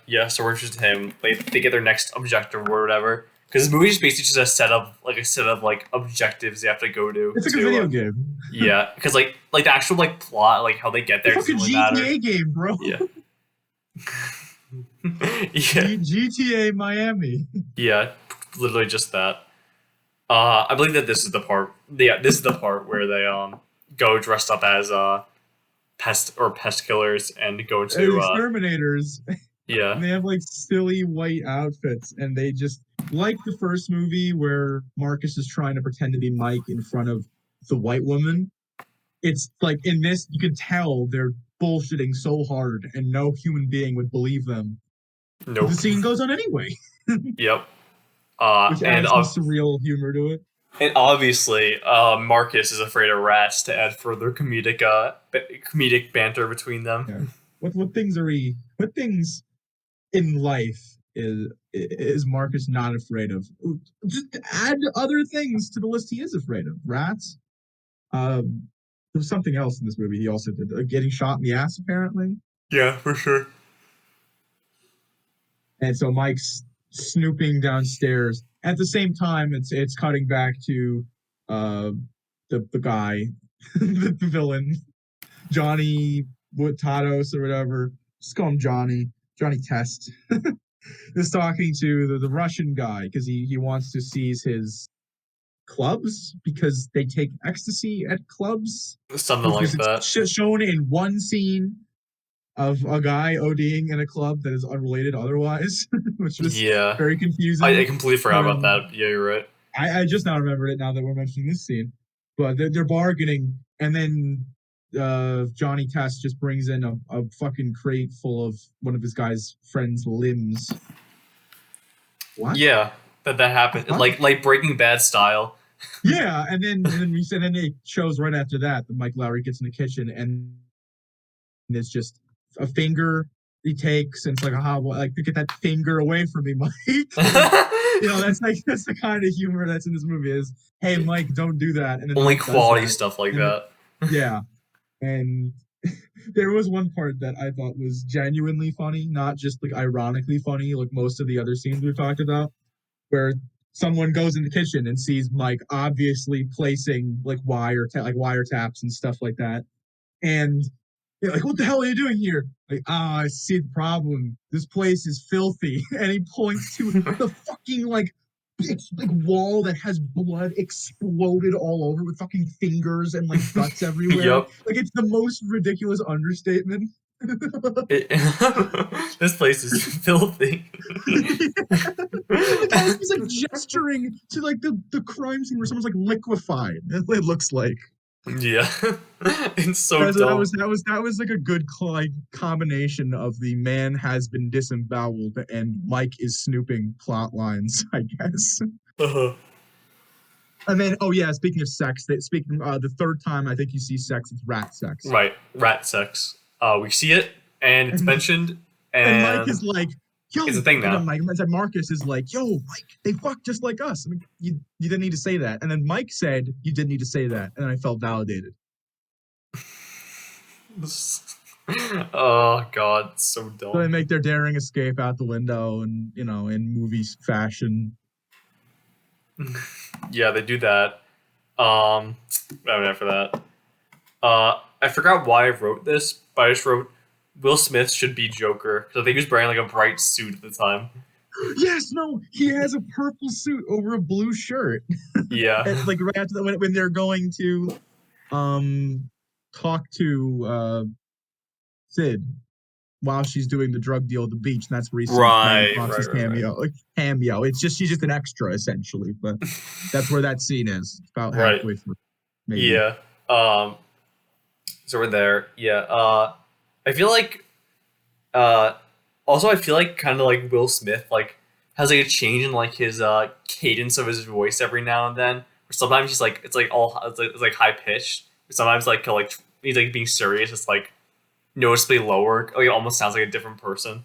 A: Yeah. So we're interested in him. They get their next objective or whatever. Because this movie is basically just a set of like objectives they have to go to.
B: It's like a video game.
A: Yeah, because like the actual like plot, like how they get there,
B: It's like a
A: doesn't really
B: GTA
A: matter.
B: game, bro.
A: Yeah. Yeah.
B: GTA Miami.
A: Yeah. Literally just that. I believe that this is the part. Yeah, this is the part where they go dressed up as pest killers and go to
B: Exterminators.
A: yeah.
B: And they have like silly white outfits, and they just like the first movie where Marcus is trying to pretend to be Mike in front of the white woman. It's like in this, you can tell they're bullshitting so hard, and no human being would believe them.
A: Nope.
B: But the scene goes on anyway.
A: Yep.
B: Which
A: and
B: adds some surreal humor to it.
A: And obviously, Marcus is afraid of rats to add further comedic banter between them.
B: Yeah. What things in life is Marcus not afraid of? Just add other things to the list he is afraid of. Rats. There was something else in this movie he also did. Getting shot in the ass, apparently.
A: Yeah, for sure.
B: And so Mike's snooping downstairs. At the same time, it's cutting back to the guy, the villain, Johnny Tados or whatever. Just call him Johnny. Johnny Test is talking to the Russian guy because he wants to seize his clubs because they take ecstasy at clubs.
A: Something like that.
B: Shown in one scene of a guy ODing in a club that is unrelated otherwise, which was very confusing.
A: I completely forgot about that. Yeah, you're right.
B: I just now remembered it now that we're mentioning this scene. But they're bargaining, and then Johnny Test just brings in a fucking crate full of one of his guy's friend's limbs. What?
A: Yeah, that happened. Like Breaking Bad style.
B: Yeah, and then it shows right after that Mike Lowry gets in the kitchen and it's just a finger he takes, and it's like get that finger away from me, Mike. That's the kind of humor that's in this movie is, hey Mike, don't do that. And then
A: only
B: Mike
A: quality stuff like that.
B: Yeah. And there was one part that I thought was genuinely funny, not just like ironically funny, like most of the other scenes we've talked about, where someone goes in the kitchen and sees Mike obviously placing like wiretaps and stuff like that. And they're like, what the hell are you doing here? Like, I see the problem. This place is filthy. And he points to the fucking it's like wall that has blood exploded all over with fucking fingers and like guts everywhere.
A: Yep.
B: Like it's the most ridiculous understatement.
A: This place is filthy.
B: Like how he's like gesturing to like the crime scene where someone's like liquefied. It looks like.
A: Yeah, it's so
B: That was
A: dumb.
B: that was like a good like combination of the man has been disemboweled and Mike is snooping plot lines, I guess.
A: Uh-huh.
B: And then, oh yeah, speaking of sex, speaking the third time I think you see sex, it's rat sex,
A: Right, rat sex. We see it, and it's
B: and
A: mentioned,
B: Mike is
A: and
B: like, yo,
A: it's a thing
B: and then
A: now.
B: Marcus is like, yo, Mike, they fuck just like us. I mean, you didn't need to say that, and then Mike said you didn't need to say that, and I felt validated.
A: Oh God, so
B: So they
A: dumb.
B: make their daring escape out the window, and in movies fashion.
A: Yeah, they do that. Right after that. I forgot why I wrote this, but I just wrote Will Smith should be Joker because I think he was wearing like a bright suit at the time.
B: Yes, no, he has a purple suit over a blue shirt.
A: Yeah,
B: Like right after when they're going to um talk to Sid while she's doing the drug deal at the beach, and that's where he sees Megan Fox's
A: right.
B: cameo. It's just she's just an extra essentially, but that's where that scene is. It's about
A: Right.
B: halfway through, maybe.
A: Yeah. So we're there. Yeah. I feel like uh also I feel like kind of like Will Smith like has like a change in like his cadence of his voice every now and then. Or sometimes he's like it's like high pitched. Sometimes like he's like being serious. It's like noticeably lower. Like it almost sounds like a different person.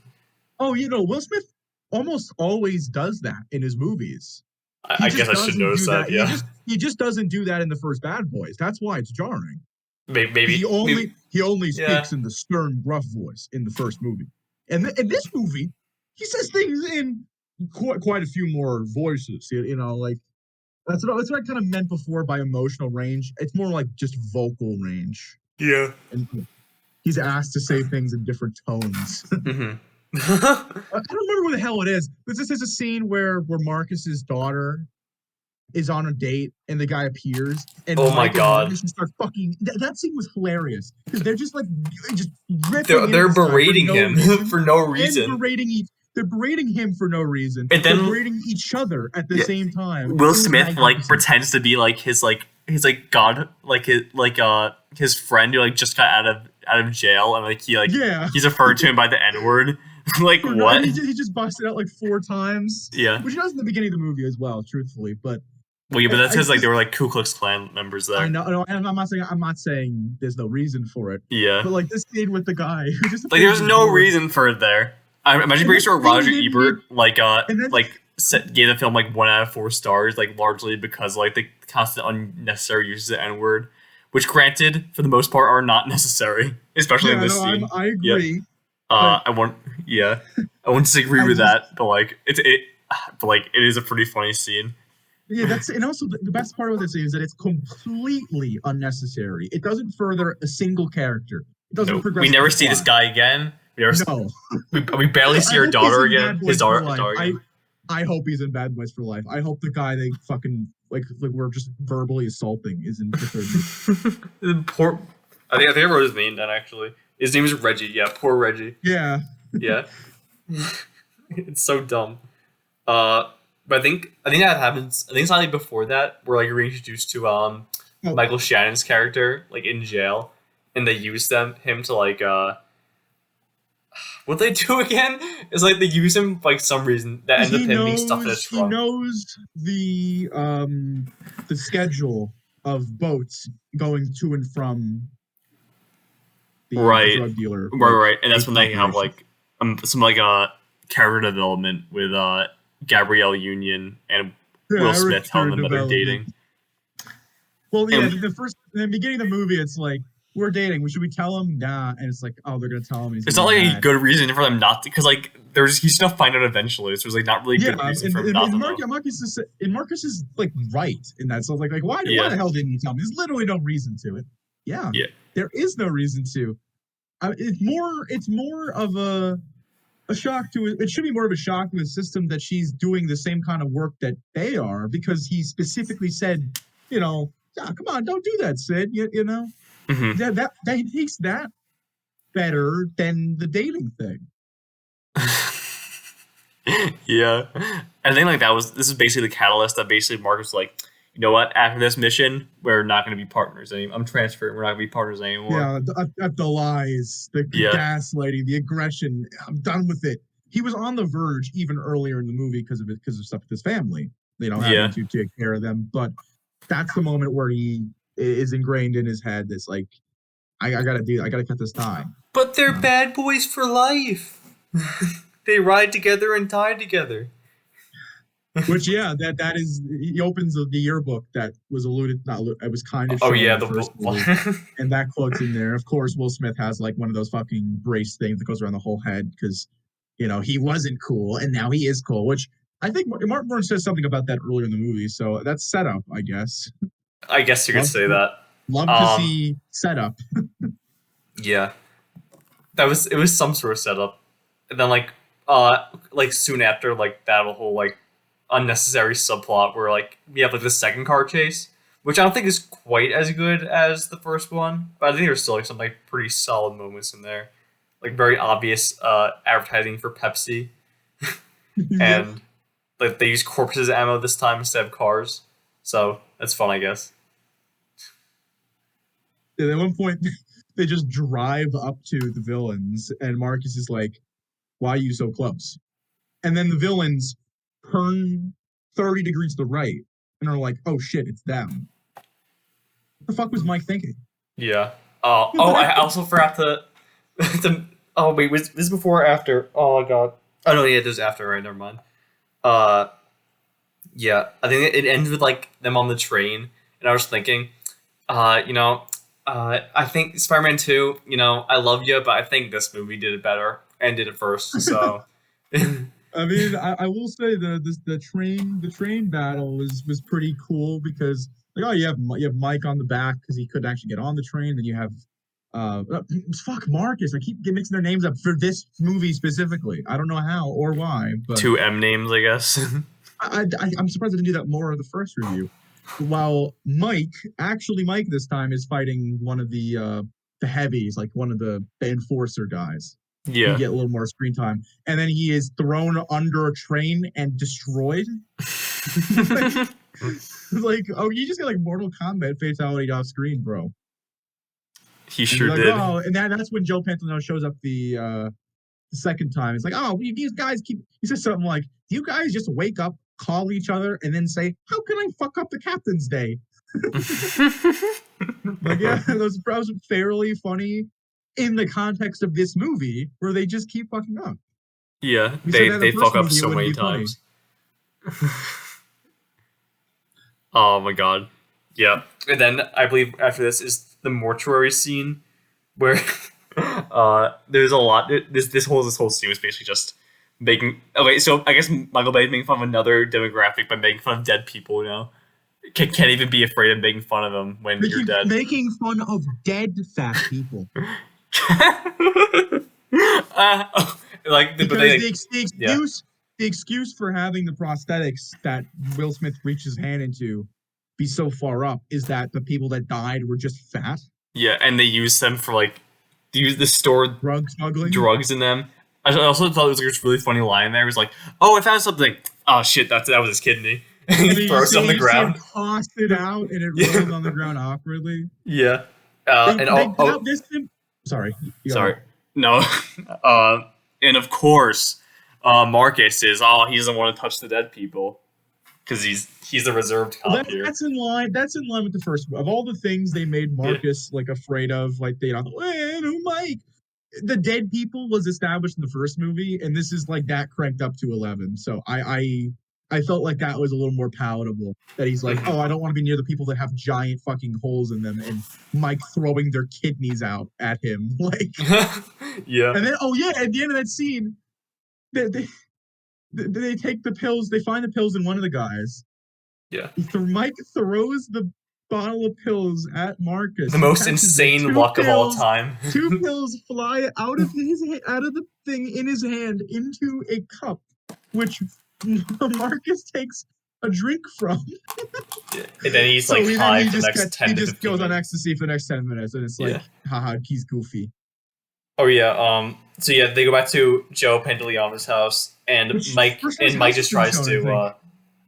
B: Oh, Will Smith almost always does that in his movies. He
A: I guess
B: just
A: I should
B: doesn't
A: notice
B: do
A: that.
B: that.
A: Yeah.
B: He just doesn't do that in the first Bad Boys. That's why it's jarring.
A: Maybe.
B: He only
A: Yeah.
B: speaks in the stern, gruff voice in the first movie, and in this movie, he says things in quite a few more voices. Like that's what I kind of meant before by emotional range. It's more like just vocal range,
A: Yeah.
B: and he's asked to say things in different tones.
A: Hmm.
B: I don't remember what the hell it is. This is a scene where Marcus's daughter is on a date and the guy appears and
A: Oh my
B: Mike and
A: God.
B: Marcus just start fucking. That scene was hilarious because they're just ripping into
A: They're
B: this guy for
A: berating
B: no
A: him
B: reason
A: for no
B: and
A: reason.
B: berating each. They're berating him for no reason.
A: And
B: They're
A: then
B: berating each other at the
A: yeah,
B: same time.
A: Will
B: It was
A: Smith like
B: magnificent.
A: pretends to be like his like god his friend who like just got out of jail and like
B: Yeah,
A: he's referred to him by the N word. Like
B: for no, and
A: what?
B: he just busted out like 4 times,
A: Yeah.
B: which he does in the beginning of the movie as well, truthfully. But
A: Well, yeah, but that's
B: I
A: because like they
B: just
A: were like Ku Klux Klan members
B: I
A: there.
B: know, and I'm not saying there's no reason for it,
A: Yeah.
B: but like this scene with the guy who just
A: Like
B: appears
A: there's
B: at his
A: no
B: door,
A: reason for it there. I imagine
B: and
A: pretty
B: then
A: sure
B: they
A: Roger
B: didn't
A: Ebert
B: even, and then
A: gave the film like 1 out of 4 stars, like largely because like the constant unnecessary uses of the N word, which granted for the most part are not necessary, especially in
B: yeah,
A: this
B: no,
A: scene.
B: I
A: Yeah.
B: agree, but
A: I won't. Yeah, I won't disagree
B: I
A: with
B: just
A: that, but like but like it is a pretty funny scene.
B: yeah, that's and also the best part of this is that it's completely unnecessary. It doesn't further a single character. It doesn't
A: No, we
B: progress
A: never
B: the
A: see this
B: plot.
A: guy again.
B: No,
A: We barely see
B: I
A: our
B: hope he's
A: daughter
B: in
A: again.
B: Bad Boys for
A: His
B: Life.
A: daughter again.
B: I hope he's in Bad Boys for Life. I hope the guy they fucking like we're just verbally assaulting is in the third movie.
A: Poor. I think I wrote his name down actually. His name is Reggie. Yeah, poor Reggie.
B: Yeah.
A: Yeah, it's so dumb. Uh, but I think that happens. I think it's slightly before that where like you're introduced to
B: Oh,
A: Michael Shannon's character like in jail, and they use him to like what they do again is like they use him for like some reason that ends up him being stuffed in a
B: he
A: trunk.
B: knows the schedule of boats going to and from the
A: Right,
B: drug dealer
A: right, and that's
B: base
A: when they have
B: operation.
A: like some like character development with Gabrielle Union and Will Smith telling
B: Character
A: them that they're
B: development.
A: dating.
B: Well, yeah,
A: And
B: in the beginning of the movie, it's like we're dating. Should we tell him? Nah, and it's like, oh, they're gonna tell him. He's
A: it's
B: gonna
A: not
B: be
A: like a
B: mad.
A: good reason for them not to, because like he's gonna find out eventually. So there's like not really a
B: Yeah,
A: good reason for him not to know.
B: Marcus is like right in that. So like why
A: Yeah,
B: the hell didn't you tell me? There's literally no reason to it. Yeah,
A: yeah,
B: there is no reason to. It's more of a shock to it. It should be more of a shock to the system that she's doing the same kind of work that they are because he specifically said, yeah, come on, don't do that, Sid. You know
A: hmm
B: that he takes that. better than the dating thing.
A: Yeah, I think like this is basically the catalyst that basically Mark was like, you know what? After this mission, we're not going to be partners anymore. I'm transferring. We're not going to be partners anymore.
B: Yeah, the lies, the
A: Yeah,
B: gaslighting, the aggression. I'm done with it. He was on the verge even earlier in the movie because of stuff with his family, having
A: yeah.
B: to take care of them. But that's the moment where he is ingrained in his head. This like, I gotta cut this tie.
A: But they're
B: Um,
A: bad boys for life. They ride together and die together.
B: which yeah, that is he opens the yearbook that was alluded not it was kind of
A: Oh
B: shown in
A: yeah,
B: the first movie. And that quote's in there. Of course, Will Smith has like one of those fucking brace things that goes around the whole head because, he wasn't cool and now he is cool, which I think Martin Burns says something about that earlier in the movie. So that's setup, I guess.
A: I guess you could
B: Love,
A: say that.
B: love to
A: Um,
B: see setup.
A: yeah, it was some sort of setup, and then like soon after like that whole like unnecessary subplot where like we have like the second car chase, which I don't think is quite as good as the first one, but I think there's still like some like pretty solid moments in there, like very obvious advertising for Pepsi,
B: Yep.
A: and like they use corpses as ammo this time instead of cars, so that's fun, I guess.
B: And at one point, they just drive up to the villains, and Marcus is like, "Why are you so close?" And then the villains turn 30 degrees to the right and are like, "Oh shit, it's them." What the fuck was Mike thinking?
A: Yeah. Oh, I also forgot to. to oh wait, was this before or after? Oh god. Oh no, yeah, this is after. Right, never mind. Uh, yeah, I think it ends with like them on the train, and I was thinking, you know, I think Spider-Man Two. You know, I love you, but I think this movie did it better and did it first. So,
B: I mean, I will say the train battle was pretty cool because like, oh, you have Mike on the back because he couldn't actually get on the train. Then you have fuck Marcus. I keep mixing their names up for this movie specifically. I don't know how or why, but
A: two M names, I guess.
B: I'm surprised I didn't do that more of the first review. While Mike this time is fighting one of the heavies, like one of the enforcer guys. You
A: Yeah.
B: get a little more screen time, and then he is thrown under a train and destroyed. like, like, oh, you just get like Mortal Kombat fatality off screen, bro.
A: He
B: And you're
A: sure
B: like,
A: did.
B: oh, and that's when Joe Pantano shows up the second time. It's like, oh, these guys keep. He says something like, "Do you guys just wake up, call each other, and then say, how can I fuck up the captain's day?" Like, yeah, those was fairly funny in the context of this movie where they just keep fucking up.
A: Yeah,
B: If you said that in the
A: they
B: first
A: fuck up
B: movie, it
A: so
B: wouldn't
A: many
B: be funny.
A: times. Oh my god. Yeah. And then I believe after this is the mortuary scene where there's a lot this whole scene was basically just making okay, so I guess Michael Bay is making fun of another demographic by making fun of dead people, you know. Can't even be afraid of making fun of them when you're dead.
B: Making fun of dead fat people.
A: But
B: Because
A: they
B: the,
A: like
B: ex- the
A: yeah.
B: excuse the excuse for having the prosthetics that Will Smith reached his hand into be so far up is that the people that died were just fat,
A: Yeah, and they use them for like use the store
B: drug smuggling.
A: drugs in them. I also thought it was like this really funny line there. It was like, "Oh, I found something. Oh shit, that was his kidney." And he
B: And then
A: throws it on the
B: you see him
A: ground.
B: toss it out and it
A: Yeah,
B: rolls on the ground awkwardly.
A: yeah. And
B: They
A: oh,
B: got
A: oh,
B: this. Sorry, you go
A: sorry,
B: ahead.
A: no. And of course, Marcus is he doesn't want to touch the dead people because he's a reserved
B: Well,
A: cop here.
B: that's in line. That's in line with the first. Of all the things they made
A: Yeah,
B: Marcus like afraid of, like who Mike? The dead people was established in the first movie, and this is like that cranked up to 11. So I felt like that was a little more palatable. That he's like,
A: mhm.
B: oh, I don't want to be near the people that have giant fucking holes in them, and Mike throwing their kidneys out at him, like,
A: Yeah,
B: and then oh yeah, at the end of that scene, they they, they take the pills. They find the pills in one of the guys.
A: yeah.
B: Mike throws the bottle of pills at
A: The
B: Marcus. He
A: most
B: catches it.
A: insane luck of all time.
B: Two pills fly out of out of the thing in his hand into a cup, which Marcus takes a drink from.
A: Yeah. And then he's
B: So
A: like
B: then
A: high for the next
B: he
A: 10 to
B: just
A: 15
B: goes on
A: minutes.
B: ecstasy for the next 10 minutes, and it's like,
A: Yeah.
B: haha, he's goofy.
A: Oh yeah. So yeah, they go back to Joe Pantoliano's house, and
B: Which
A: Mike
B: first time his house has
A: just
B: been
A: tries
B: shown, I
A: to,
B: think.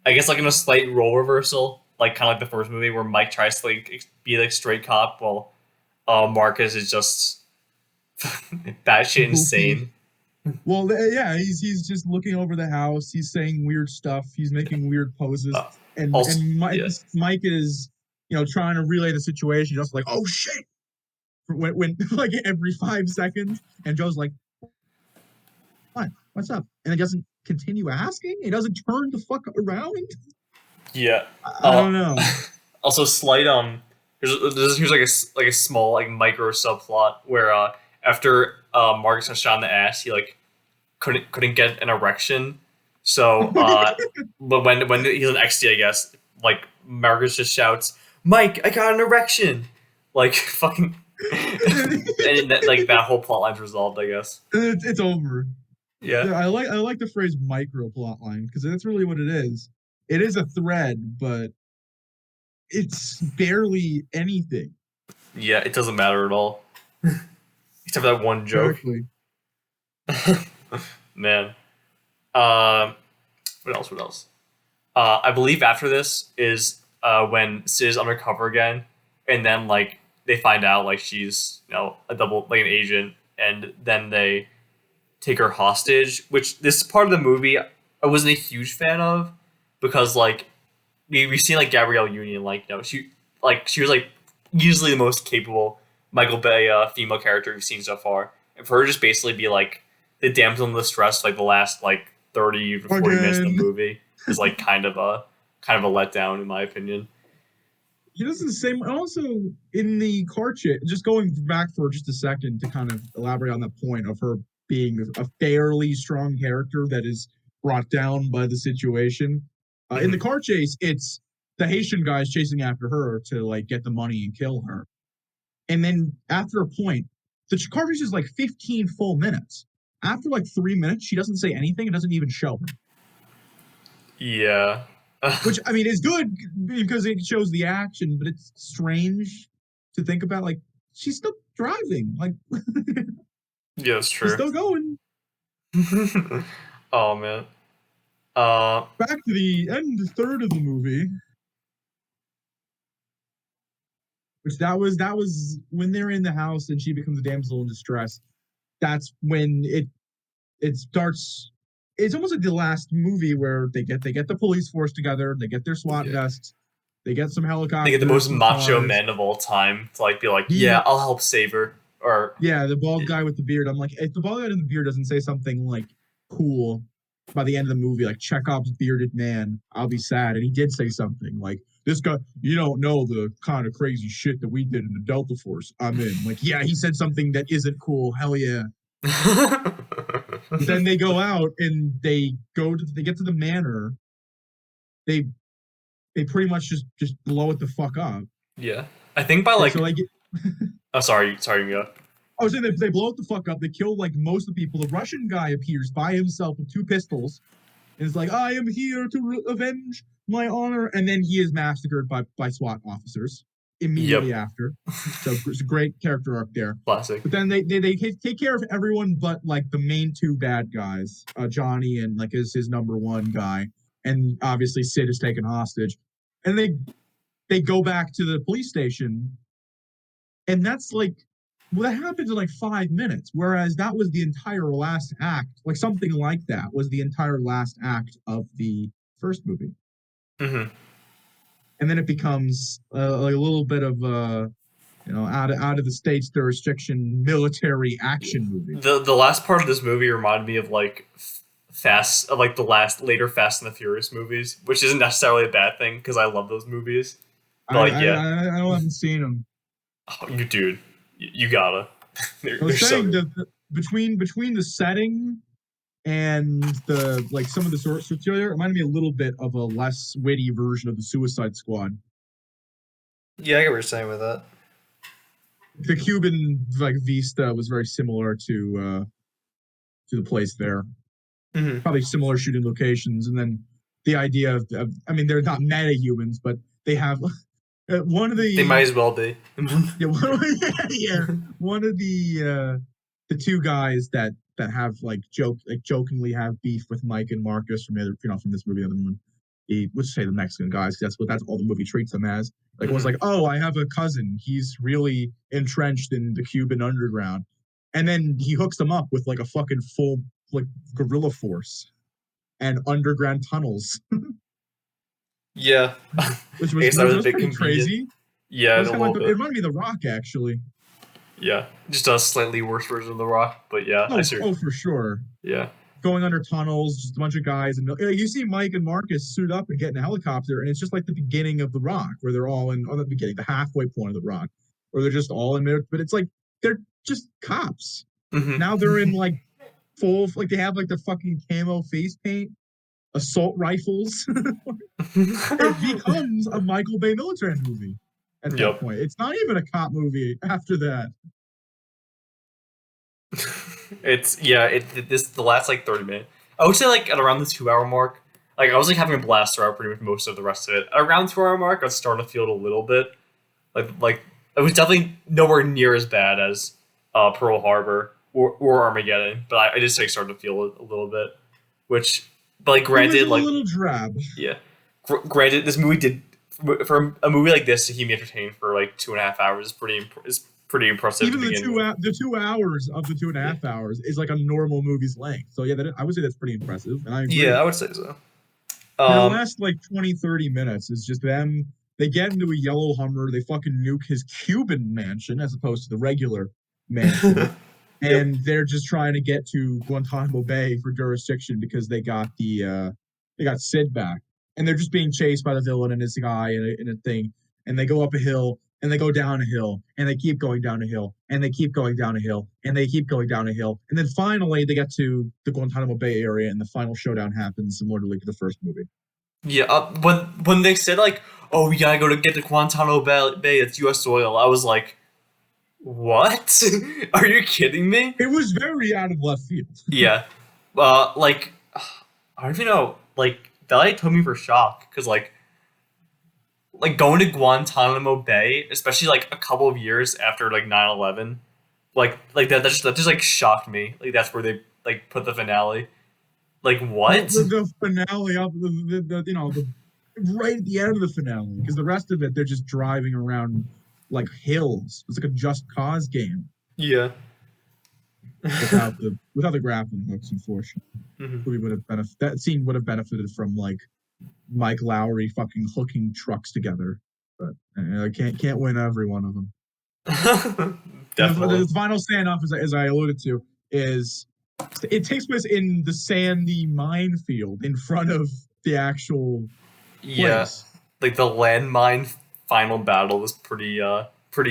A: I guess, like in a slight role reversal, like kind of like the first movie where Mike tries to like be like straight cop, while Marcus is just batshit
B: Goofy.
A: insane.
B: Well, yeah, he's just looking over the house. He's saying weird stuff. He's making weird poses,
A: Uh, also,
B: and
A: yeah,
B: Mike is trying to relay the situation, just like, oh shit, when like every 5 seconds, and Joe's like, what? What's up? And it doesn't continue asking. It doesn't turn the fuck around.
A: yeah.
B: I don't know.
A: Also, slight here's like like a small like micro subplot where after Marcus got shot in the ass, he like couldn't get an erection. So, but when he's an XD, I guess, like Marcus just shouts, "Mike, I got an erection!" Like fucking, and like that whole plot line's resolved, I guess.
B: It's over.
A: Yeah,
B: I like the phrase micro plot line because that's really what it is. It is a thread, but it's barely anything.
A: yeah, it doesn't matter at all, except for that one joke.
B: Exactly.
A: Man, what else? What else? I believe after this is when Sid's undercover again, and then like they find out like she's a double like an agent, and then they take her hostage. Which this part of the movie I wasn't a huge fan of because like we've seen like Gabrielle Union, like she was like easily the most capable Michael Bay female character we've seen so far, and for her to just basically be like the damsel in distress like the last like 30 to 40 minutes of the
B: Again,
A: movie is like kind of a letdown in my opinion.
B: he does the same. Also, in the car chase, just going back for just a second to kind of elaborate on that point of her being a fairly strong character that is brought down by the situation. In the
A: Mm-hmm.
B: car chase, it's the Haitian guys chasing after her to like get the money and kill her. And then after a point, the car chase is like 15 full minutes. After like 3 minutes, she doesn't say anything. It doesn't even show her,
A: Yeah.
B: which I mean is good because it shows the action, but it's strange to think about. Like she's still driving, like
A: Yeah, that's
B: she's
A: true.
B: still going.
A: Oh man. Uh,
B: Back to the end third of the movie, which that was when they're in the house and she becomes a damsel in distress. That's when it starts. It's almost like the last movie where they get the police force together, they get their SWAT
A: yeah.
B: vests, they get some
A: They get the
B: helicopters,
A: most
B: some
A: macho
B: cars.
A: men of all time to like be like, yeah,
B: The
A: I'll help save her. Or
B: Yeah, the bald guy with the beard. I'm like, if the bald guy with the beard doesn't say something like cool by the end of the movie, like Chekhov's bearded man, I'll be sad. And he did say something like, "This guy, you don't know the kind of crazy shit that we did in the Delta Force. I'm in." Like, yeah, he said something that isn't cool. Hell yeah. But then they go out and they get to the manor. They they pretty much just blow it the fuck up.
A: yeah. I think by
B: Okay, so
A: like,
B: like
A: oh sorry, you go.
B: I was saying they blow it the fuck up. They kill like most of the people. The Russian guy appears by himself with two pistols and is like, "I am here to avenge my honor," and then he is massacred by SWAT officers immediately
A: Yep.
B: after. So it's a great character arc there.
A: Classic.
B: But then they take care of everyone but like the main two bad guys, Johnny and like his number one guy, and obviously Sid is taken hostage, and they go back to the police station, and that's like, well, that happens in like 5 minutes, whereas that was the entire last act, like something like that was the entire last act of the first movie,
A: Hmm.
B: and then it becomes like a little bit of out of the state's jurisdiction military action movie.
A: The last part of this movie reminded me of like Fast, of like the last later Fast and the Furious movies, which isn't necessarily a bad thing because I love those movies. But
B: I
A: like,
B: I
A: yeah,
B: I, I don't haven't seen them.
A: oh, you dude, you gotta.
B: I
A: They're
B: was
A: so
B: saying
A: good.
B: that between the setting and the like some of the source material reminded me a little bit of a less witty version of the Suicide Squad.
A: Yeah, I get what you're saying with that.
B: The Cuban like Vista was very similar to the place there.
A: Hmm.
B: Probably similar shooting locations, and then the idea of I mean, they're not meta humans, but they have one of
A: They might
B: the
A: as well be.
B: yeah one of, yeah one of the the two guys that have jokingly have beef with Mike and Marcus from the other, from this movie. The other one, let's say the Mexican guys, 'cause that's all the movie treats them as. Like it was like, oh, I have a cousin. He's really entrenched in the Cuban underground, and then he hooks them up with like a fucking full like guerrilla force and underground tunnels,
A: Yeah.
B: which
A: I
B: was
A: guess that was a bit
B: pretty
A: convenient.
B: crazy. It
A: Yeah, a
B: was kind of
A: little
B: like it
A: bit.
B: reminded me of The Rock actually.
A: Yeah, just a slightly worse version of The Rock, but yeah, I
B: Oh,
A: see.
B: oh, for sure.
A: Yeah.
B: Going under tunnels, just a bunch of guys, and you see Mike and Marcus suit up and get in a helicopter, and it's just like the beginning of The Rock, where they're all in, or the beginning, the halfway point of The Rock, where they're just all in there, but it's like they're just cops.
A: Hmm.
B: Now they're in like full, like they have like the fucking camo face paint, assault rifles. It becomes a Michael Bay military movie at that
A: Yep.
B: point. It's not even a cop movie after that.
A: It's yeah. This the last like 30 minutes. I would say like at around the 2 hour mark. Like I was like having a blast throughout pretty much most of the rest of it. Around 2 hour mark, I was starting to feel it a little bit. Like it was definitely nowhere near as bad as Pearl Harbor or Armageddon, but I just like started to feel it a little bit. Which, but like
B: It was a
A: granted, like
B: little drab.
A: yeah, granted, this movie did for a movie like this to keep me entertained for like 2.5 hours is pretty impressive to
B: Even the
A: begin with.
B: the 2 hours of the two and a
A: Yeah,
B: half hours is like a normal movie's length. So yeah, I would say that's pretty impressive, and I
A: yeah,
B: agree.
A: I would say so.
B: For the
A: Um,
B: last like 20-30 minutes is just them. They get into a yellow Hummer. They fucking nuke his Cuban mansion as opposed to the regular mansion,
A: yep.
B: and they're just trying to get to Guantanamo Bay for jurisdiction because they got Sid back, and they're just being chased by the villain and this guy in a thing, and they go up a hill and they go down a hill and they keep going down a hill and they keep going down a hill and they keep going down a hill, and then finally they get to the Guantanamo Bay area and the final showdown happens similarly to the first movie.
A: Yeah, when they said like, "Oh, we gotta go to get to Guantanamo Bay, it's U.S. soil," I was like, "What? Are you kidding me?"
B: It was very out of left field.
A: Yeah, like I don't even know. Like that like, took me for shock because like going to Guantanamo Bay, especially like a couple of years after like 9/11, like that just like shocked me. Like that's where they like put the finale. Like
B: Well,
A: what?
B: the finale of right at the end of the finale, because the rest of it they're just driving around like hills. It's like a Just Cause game
A: Yeah.
B: without the grappling hooks. Unfortunately,
A: Hmm.
B: we would have that scene would have benefited from like Mike Lowry fucking hooking trucks together, but I can't win every one of them. And
A: Definitely.
B: the final standoff, as I alluded to, is it takes place in the sandy minefield in front of the actual
A: Yeah.
B: place.
A: Like the landmine final battle was pretty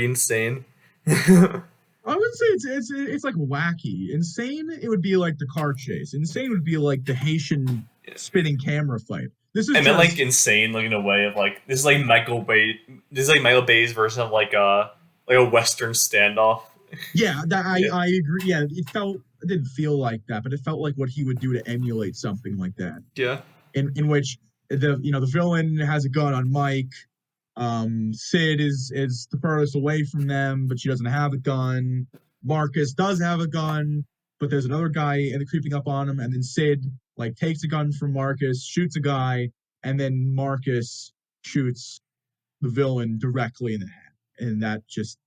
A: insane. Yeah.
B: I would say it's like wacky. Insane, it would be like the car chase. Insane would be like the Haitian spinning camera fight. This is
A: I meant like
B: just
A: insane, like in a way of like this is like Michael Bay. This is like Michael Bay's version of like a Western standoff.
B: yeah.
A: Yeah.
B: I agree. Yeah, it didn't feel like that, but it felt like what he would do to emulate something like that.
A: Yeah.
B: In which the villain has a gun on Mike. Sid is the furthest away from them, but she doesn't have a gun. Marcus does have a gun, but there's another guy and creeping up on him, and then Sid like takes a gun from Marcus, shoots a guy, and then Marcus shoots the villain directly in the head, and that just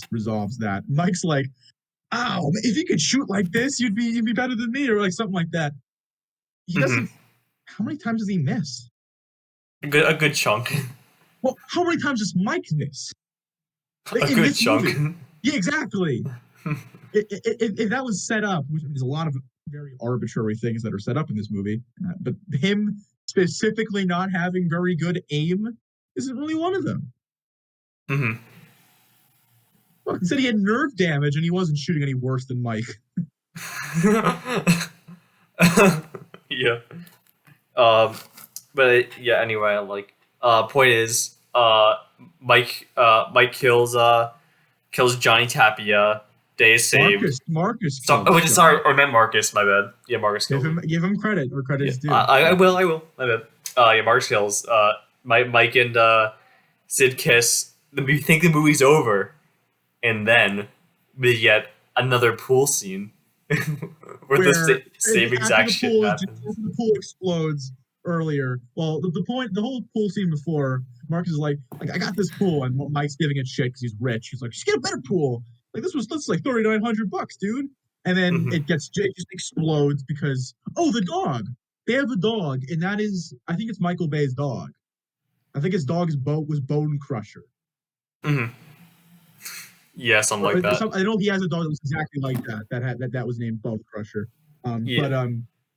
B: resolves that. Mike's like, "Ow! If you could shoot like this, you'd be better than me," or like something like that. He
A: Hmm.
B: doesn't. How many times does he miss?
A: A good chunk.
B: Well, how many times does Mike miss
A: A
B: in
A: good
B: this
A: chunk.
B: movie? Yeah, exactly. If that was set up, which there's a lot of very arbitrary things that are set up in this movie, but him specifically not having very good aim isn't really one of them.
A: Hmm.
B: Well, he said he had nerve damage and he wasn't shooting any worse than Mike.
A: Yeah. Um, but yeah. Anyway, like, point is, Mike kills Johnny Tapia. Day is saved.
B: Marcus
A: So,
B: kills
A: which is
B: John.
A: sorry, or I meant Marcus. My bad. Yeah, Marcus kills him.
B: Give him credit where credit
A: Yeah,
B: is due.
A: I will. I will. My bad. Yeah, Marcus kills. Mike and Sid kiss. We think the movie's over, and then we get another pool scene where the
B: where
A: same
B: after
A: exact
B: the
A: shit
B: pool
A: happens.
B: after the pool explodes earlier. Well, the whole pool scene before, Marcus is like I got this pool, and Mike's giving it shit because he's rich. He's like, just get a better pool. Like this like $3,900, dude. And then
A: Hmm.
B: it just explodes because the dog. They have a dog, and that is I think it's Michael Bay's dog. I think his dog's boat was Bone Crusher.
A: Hmm. Yeah, something
B: Or
A: like that.
B: I know he has a dog that was exactly like that. That was named Bone Crusher.
A: Yeah.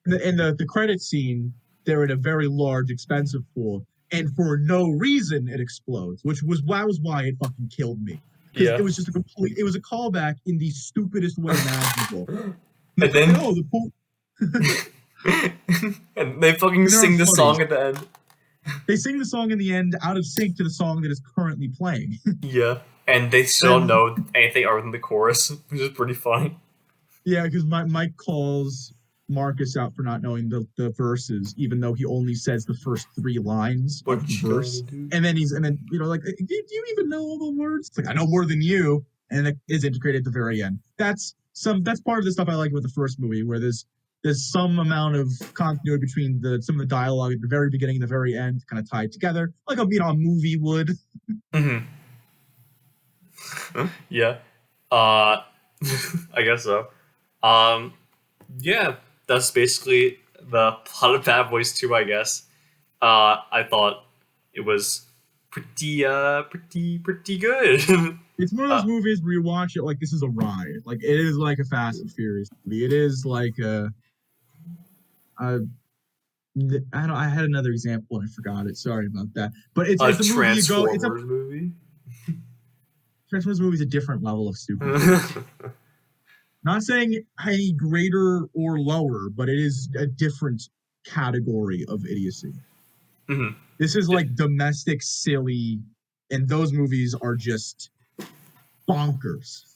B: But in the credit scene, they're in a very large, expensive pool, and for no reason it explodes, which was why it fucking killed me because it
A: Yeah.
B: was just it was a callback in the stupidest way imaginable. And
A: And
B: it's like,
A: then
B: oh, the pool,
A: and they fucking
B: and they aren't
A: sing the
B: funny.
A: song at the end.
B: They sing the song in the end out of sync to the song that is currently playing.
A: Yeah. And they still don't
B: And
A: know anything other than the chorus, which is pretty funny.
B: yeah, because Mike calls Marcus out for not knowing the verses, even though he only says the first three lines of the
A: What you gonna
B: verse.
A: do?
B: And then like, do you even know all the words? It's like I know more than you, and it is integrated at the very end. That's part of the stuff I like with the first movie, where there's some amount of continuity between some of the dialogue at the very beginning and the very end, kind of tied together, like a movie would.
A: Hmm. Yeah. Uh, I guess so. Um, yeah, that's basically the plot of Bad Boys 2, I guess. I thought it was pretty good.
B: It's one of those
A: uh,
B: movies where you watch it like this is a ride. Like it is like a Fast and Furious movie. It is like a I don't. I had another example and I forgot it. Sorry about that. But
A: a
B: it's a movie you go. It's a
A: Transformers movie.
B: Transformers movie is a different level of stupid. Not saying any greater or lower, but it is a different category of idiocy.
A: Hmm.
B: This is like domestic silly, and those movies are just bonkers.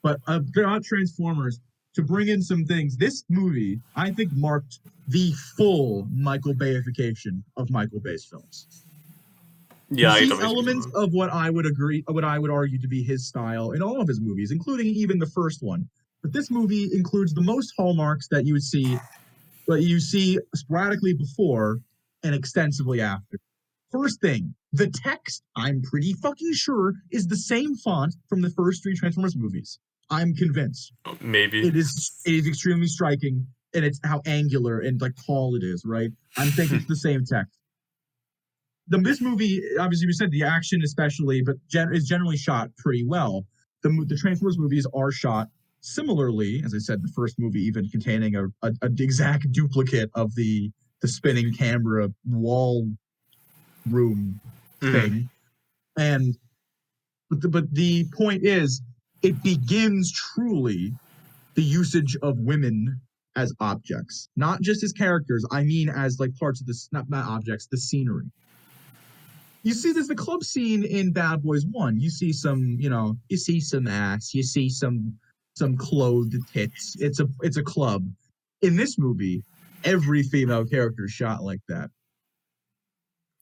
B: But they're not Transformers. To bring in some things, this movie I think marked the full Michael Bayification of Michael Bay's films. You
A: Yeah, I
B: see
A: don't
B: elements
A: know.
B: of what I would argue to be his style in all of his movies, including even the first one. But this movie includes the most hallmarks that you see sporadically before and extensively after. First thing, the text, I'm pretty fucking sure, is the same font from the first three Transformers movies. I'm convinced.
A: Maybe.
B: It is extremely striking, and it's how angular and like tall it is, right? I'm thinking it's the same text. This movie, obviously, we said the action especially, but is generally shot pretty well. The Transformers movies are shot similarly, as I said, the first movie even containing an exact duplicate of the spinning camera wall room
A: Hmm.
B: thing. And but the point is, it begins truly the usage of women as objects, not just as characters. I mean, as like parts of this, not objects, the scenery. You see this the club scene in Bad Boys 1. You see some ass, you see some clothed tits. It's a club. In this movie, every female character is shot like that,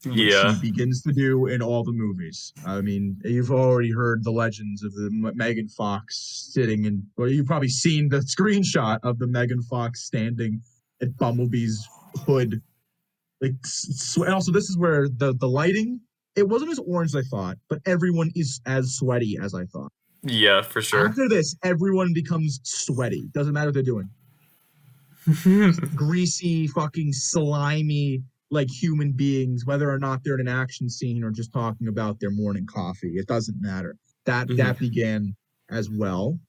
B: which she
A: Yeah.
B: begins to do in all the movies. I mean, you've already heard the legends of the Megan Fox sitting in, well, you've probably seen the screenshot of the Megan Fox standing at Bumblebee's hood. Like, and also this is where the lighting, it wasn't as orange as I thought, but everyone is as sweaty as I thought.
A: Yeah, for sure.
B: After this, everyone becomes sweaty. Doesn't matter what they're doing. Greasy, fucking slimy, like human beings, whether or not they're in an action scene or just talking about their morning coffee. It doesn't matter. That
A: Hmm.
B: began as well.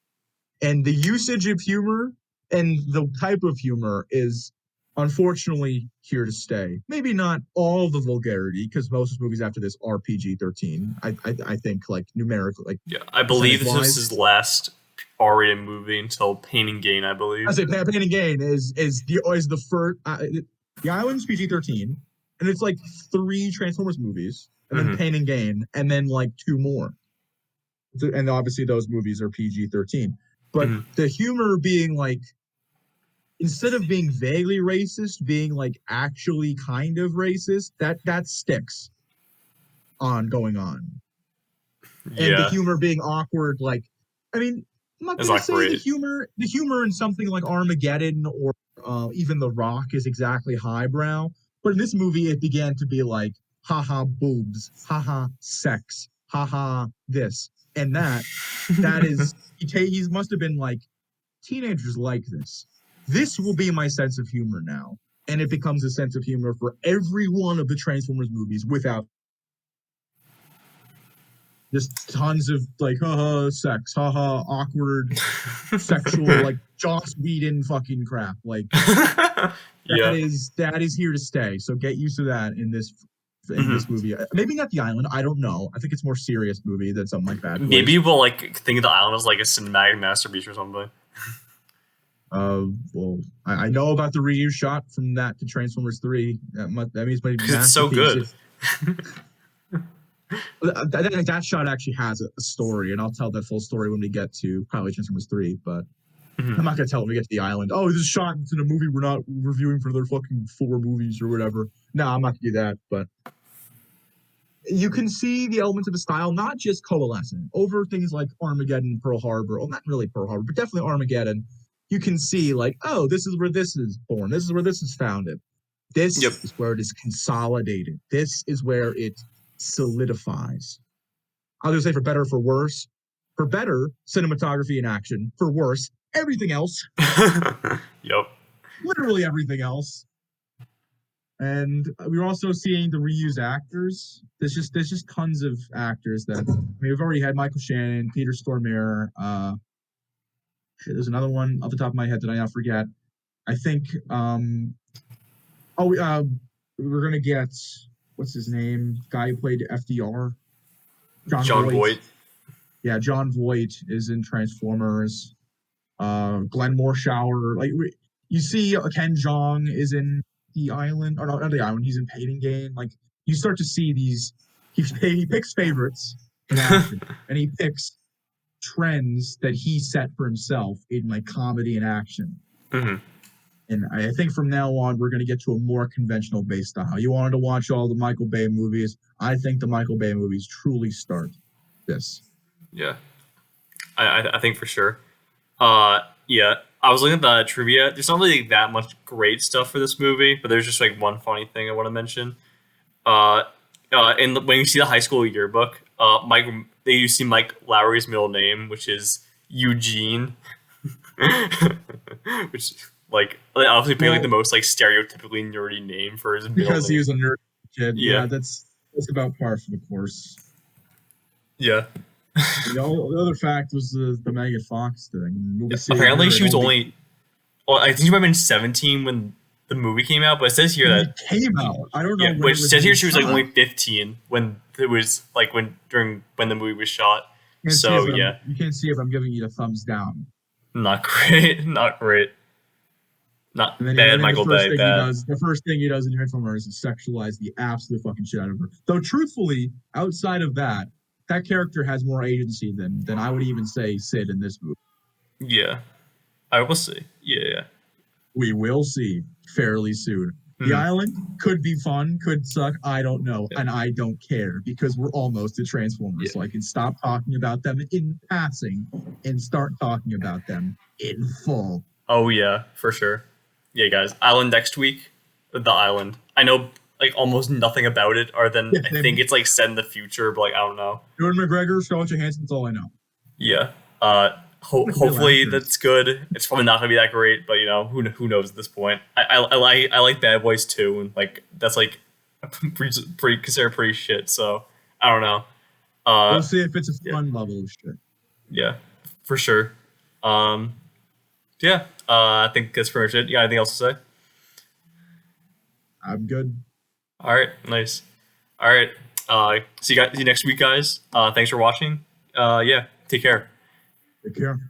B: And the usage of humor and the type of humor is unfortunately here to stay. Maybe not all the vulgarity, because most of the movies after this are PG-13. I think like numerically, like
A: Yeah, I believe
B: percentage
A: this was
B: wise.
A: his last R-rated movie until Pain and Gain, I
B: I
A: believe.
B: say Pain and Gain is the first. The Island's PG-13, and it's like three Transformers movies, and then
A: Hmm.
B: Pain and Gain, and then like two more. And obviously those movies are PG-13. But
A: Hmm.
B: the humor being like, instead of being vaguely racist, being like actually kind of racist, that sticks on going on. And the
A: Yeah.
B: humor being awkward, like, I mean, I'm not
C: It's
B: gonna
C: not
B: say
C: great.
B: the humor in something like Armageddon or even The Rock is exactly highbrow, but in this movie it began to be like, haha boobs, haha sex, haha this and that. That is he must have been like, teenagers like this. This will be my sense of humor now. And it becomes a sense of humor for every one of the Transformers movies without just tons of like, haha, sex, haha, awkward, sexual, like Joss Whedon fucking crap. Like
C: Yeah.
B: that is here to stay. So get used to that in
C: Hmm.
B: this movie. Maybe not The Island. I don't know. I think it's more serious movie than something like Bad Boys.
C: Maybe we'll like think of the island as like a cinematic masterpiece or something.
B: Well, I know about the reuse shot from that to Transformers 3. That means my
C: Because it's so
B: masterpiece.
C: good.
B: That shot actually has a story, and I'll tell that full story when we get to probably Transformers 3, but
C: Mhm.
B: I'm not going to tell when we get to the island. Oh, this is shot in a movie we're not reviewing for their fucking 4 movies or whatever. No, I'm not going to do that, but you can see the elements of the style not just coalescing over things like Armageddon, Pearl Harbor. Well, not really Pearl Harbor, but definitely Armageddon. You can see like, oh, this is where this is born. This is where this is founded.
C: Yep.
B: This is where it is consolidated. This is where it solidifies. I was gonna say for better or for worse. For better, cinematography and action. For worse, everything else.
C: Yep.
B: Literally everything else. And we're also seeing the reused actors. There's just tons of actors that we've already had Michael Shannon, Peter Stormare. There's another one off the top of my head that I now forget. I think. Oh, we're gonna get what's his name? Guy who played FDR.
C: John Voight.
B: Yeah, John Voight is in Transformers. Glenn Morshower. Like you see, Ken Jeong is in The Island, or not The Island. He's in Painting Game. Like you start to see these. He picks favorites in action, and he picks trends that he set for himself in like comedy and action.
C: Hmm.
B: And I think from now on, we're going to get to a more conventional based style. You wanted to watch all the Michael Bay movies. I think the Michael Bay movies truly start this.
C: Yeah. I think for sure. Yeah. I was looking at the trivia. There's not really that much great stuff for this movie, but there's just like one funny thing I want to mention. Uh, when you see the high school yearbook, you see Mike Lowry's middle name, which is Eugene, which like obviously being like the most like stereotypically nerdy name for his middle
B: Because
C: name.
B: he was a nerd kid.
C: Yeah.
B: Yeah, that's about par for the course.
C: Yeah.
B: The other fact was the Megan Fox thing. We'll
C: Apparently, she was only. Well, I think she might have been 17 when the movie came out, but it says here
B: when
C: that
B: it came out. I don't know
C: yeah,
B: when
C: but
B: it
C: it
B: was
C: says here
B: being
C: she was like
B: shot.
C: only 15 when it was like when the movie was shot.
B: You can't see
C: So
B: it, but
C: yeah,
B: you can't see if I'm giving you the thumbs down.
C: not great, not great, not
B: And then,
C: bad. Michael Bay, bad.
B: the first thing he does in Transformers is sexualize the absolute fucking shit out of her. Though truthfully, outside of that, that character has more agency than I would even say Sid in this movie.
C: Yeah, I will see. Yeah.
B: We will see fairly soon. The Island could be fun, could suck. I don't know, and I don't care because we're almost at Transformers, so I can stop talking about them in passing and start talking about them in full.
C: Oh yeah, for sure. Yeah, guys. Island next week. The Island. I know like almost nothing about it, other than
B: Yeah,
C: I think it's like set in the future, but like I don't know.
B: Jordan McGregor, Scarlett Johansson, that's all I know.
C: Yeah.
B: Real
C: Hopefully
B: actors.
C: that's good. It's probably not gonna be that great, but you know who knows at this point. I like Bad Boys too, and like that's like pretty considered pretty shit. So I don't know.
B: We'll see if it's a fun level of shit.
C: Yeah, for sure. Yeah. I think that's pretty much it. You got anything else to say?
B: I'm good.
C: All right, nice. All right. See you next week, guys. Thanks for watching. Yeah, take care.
B: Take care.